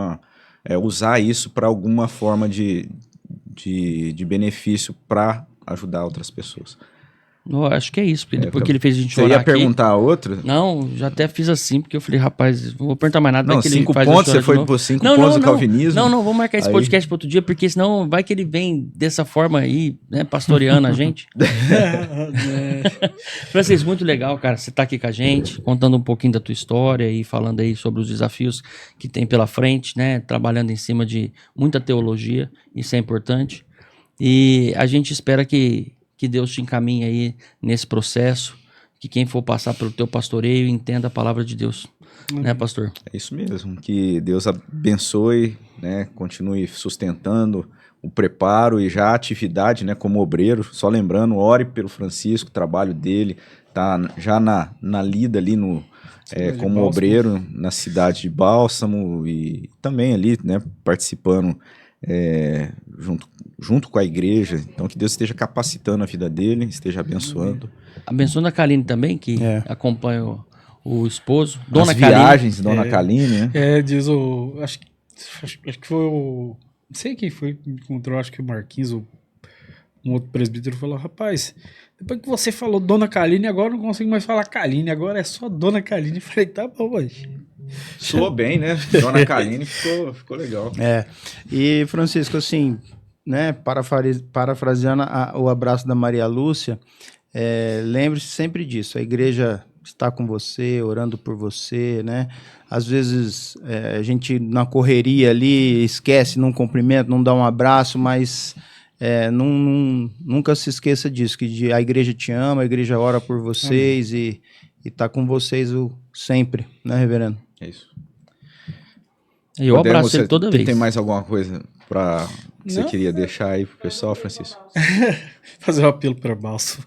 usar isso para alguma forma de benefício para ajudar outras pessoas. Eu acho que é isso, porque depois que ele fez a gente Você orar ia aqui... perguntar outra? Não, já até fiz assim, porque eu falei, rapaz, não vou perguntar mais nada. Não, vai que ele 5 faz pontos, eu chorar você foi de novo. por 5 pontos do calvinismo? Não, vamos marcar esse Aí- podcast para outro dia, porque senão vai que ele vem dessa forma aí, né, pastoreando a gente. Francisco, muito legal, cara, você tá aqui com a gente, contando um pouquinho da tua história e falando aí sobre os desafios que tem pela frente, né, trabalhando em cima de muita teologia, isso é importante. E a gente espera que Deus te encaminhe aí nesse processo, que quem for passar pelo teu pastoreio entenda a palavra de Deus, né, pastor? É isso mesmo, que Deus abençoe, né, continue sustentando o preparo e já a atividade, né, como obreiro. Só lembrando, ore pelo Francisco, o trabalho dele, tá já na lida ali Cidade de como Bálsamo. obreiro na cidade de Bálsamo e também ali, né, participando junto com a igreja. Então que Deus esteja capacitando a vida dele, esteja abençoando. Abençoando a Kaline também, que acompanha o esposo. Dona As Kaline. viagens, Dona Kaline, né? Diz o... Acho que foi o... Não sei quem foi que me encontrou, acho que o Marquinhos, ou um outro presbítero, falou, rapaz, depois que você falou Dona Kaline, agora eu não consigo mais falar Kaline, agora é só Dona Kaline. Eu falei, tá bom, mas... Soou bem, né? Dona Kaline ficou legal. E, Francisco, assim, né, parafraseando o abraço da Maria Lúcia, lembre-se sempre disso, a igreja está com você, orando por você, né? Às vezes a gente na correria ali esquece, não cumprimenta, não dá um abraço, mas nunca se esqueça disso, que a igreja te ama, a igreja ora por vocês e está com vocês sempre, né, reverendo? É isso. Eu abraço ele toda vez. Tem mais alguma coisa que você Não. queria deixar aí pro pessoal, Francisco? Fazer um apelo para Balso.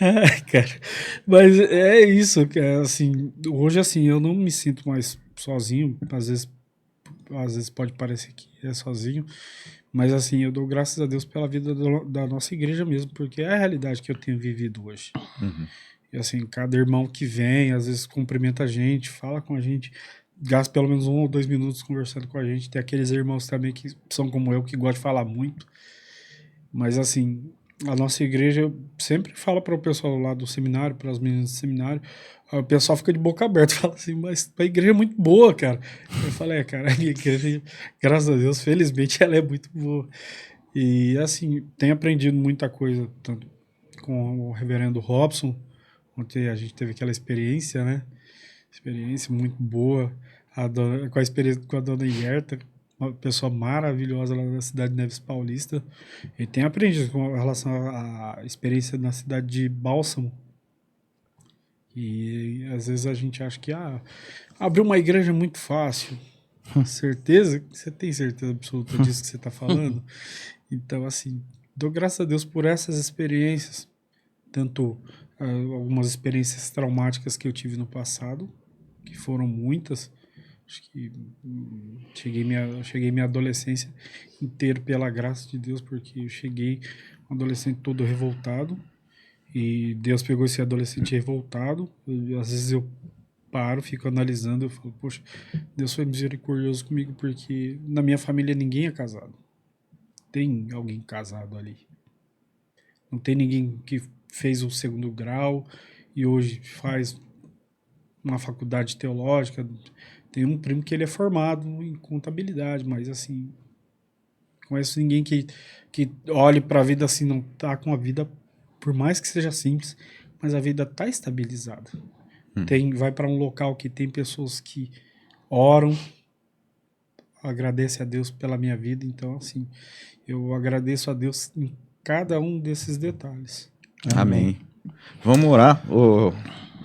Ai, cara. Mas é isso, cara. Assim, hoje, assim, eu não me sinto mais sozinho. Às vezes pode parecer que é sozinho. Mas, assim, eu dou graças a Deus pela vida da nossa igreja mesmo, porque é a realidade que eu tenho vivido hoje. Uhum. E, assim, cada irmão que vem, às vezes cumprimenta a gente, fala com a gente, gasta pelo menos 1 ou 2 minutos conversando com a gente. Tem aqueles irmãos também que são como eu, que gostam de falar muito. Mas, assim, a nossa igreja, eu sempre falo para o pessoal lá do seminário, para as meninas do seminário, o pessoal fica de boca aberta, fala assim, mas a igreja é muito boa, cara. Eu falei, cara, a minha igreja, graças a Deus, felizmente, ela é muito boa. E, assim, tenho aprendido muita coisa, tanto com o reverendo Robson, ontem a gente teve aquela experiência, né? Experiência muito boa, com a experiência com a dona Ierta, uma pessoa maravilhosa lá na cidade de Neves Paulista. E tem aprendido com relação à experiência na cidade de Bálsamo. E às vezes a gente acha que abrir uma igreja é muito fácil. Certeza? Você tem certeza absoluta disso que você está falando? Então, assim, dou graças a Deus por essas experiências. Tanto algumas experiências traumáticas que eu tive no passado, que foram muitas. Acho que cheguei minha adolescência inteira pela graça de Deus, porque eu cheguei um adolescente todo revoltado, e Deus pegou esse adolescente revoltado. Às vezes eu paro, fico analisando, eu falo, poxa, Deus foi misericordioso comigo, porque na minha família ninguém é casado. Tem alguém casado ali. Não tem ninguém que fez o 2º grau e hoje faz uma faculdade teológica. Tem um primo que ele é formado em contabilidade, mas assim, não conheço ninguém que olhe para a vida assim, não tá com a vida, por mais que seja simples, mas a vida tá estabilizada. Vai para um local que tem pessoas que oram, agradecem a Deus pela minha vida, então assim, eu agradeço a Deus em cada um desses detalhes. Amém. Vamos orar.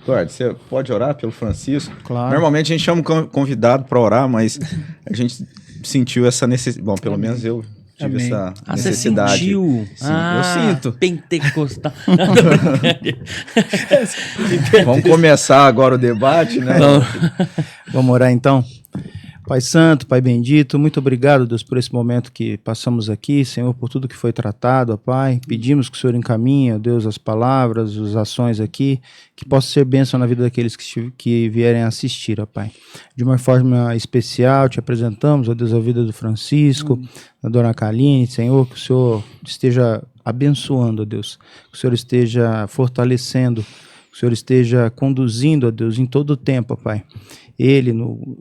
Eduardo, você pode orar pelo Francisco? Claro. Normalmente a gente chama um convidado para orar, mas a gente sentiu essa necessidade. Bom, pelo menos eu tive Amém. essa Você necessidade. sentiu? Sim, eu sinto. Pentecostal. Vamos começar agora o debate, né? Vamos orar então? Pai Santo, Pai Bendito, muito obrigado, Deus, por esse momento que passamos aqui, Senhor, por tudo que foi tratado, ó Pai. Pedimos que o Senhor encaminhe, ó Deus, as palavras, as ações aqui, que possa ser bênção na vida daqueles que vierem assistir, ó Pai. De uma forma especial, te apresentamos, ó Deus, a vida do Francisco, da Dona Kaline, Senhor, que o Senhor esteja abençoando, ó Deus, que o Senhor esteja fortalecendo, que o Senhor esteja conduzindo, ó Deus, em todo o tempo, ó Pai. Ele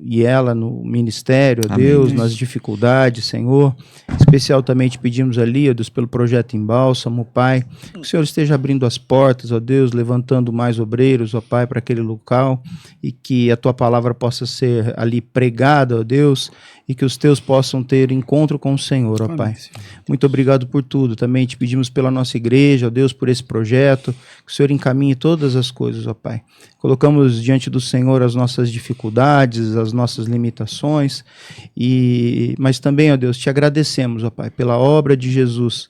e ela no ministério, ó Deus, nas dificuldades, Senhor. Especial também te pedimos ali, ó Deus, pelo projeto em Bálsamo, Pai. Que o Senhor esteja abrindo as portas, ó Deus, levantando mais obreiros, ó Pai, para aquele local e que a tua palavra possa ser ali pregada, ó Deus, e que os teus possam ter encontro com o Senhor, ó Pai. Muito obrigado por tudo. Também te pedimos pela nossa igreja, ó Deus, por esse projeto, que o Senhor encaminhe todas as coisas, ó Pai. Colocamos diante do Senhor as nossas dificuldades, as nossas limitações, mas também, ó Deus, te agradecemos, ó Pai, pela obra de Jesus,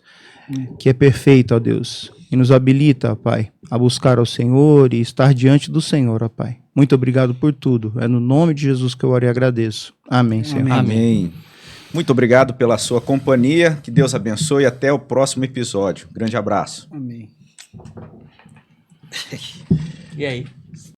que é perfeita, ó Deus, e nos habilita, ó Pai, a buscar ao Senhor e estar diante do Senhor, ó Pai. Muito obrigado por tudo. É no nome de Jesus que eu oro e agradeço. Amém, Senhor. Amém. Muito obrigado pela sua companhia. Que Deus abençoe e até o próximo episódio. Grande abraço. Amém. E aí?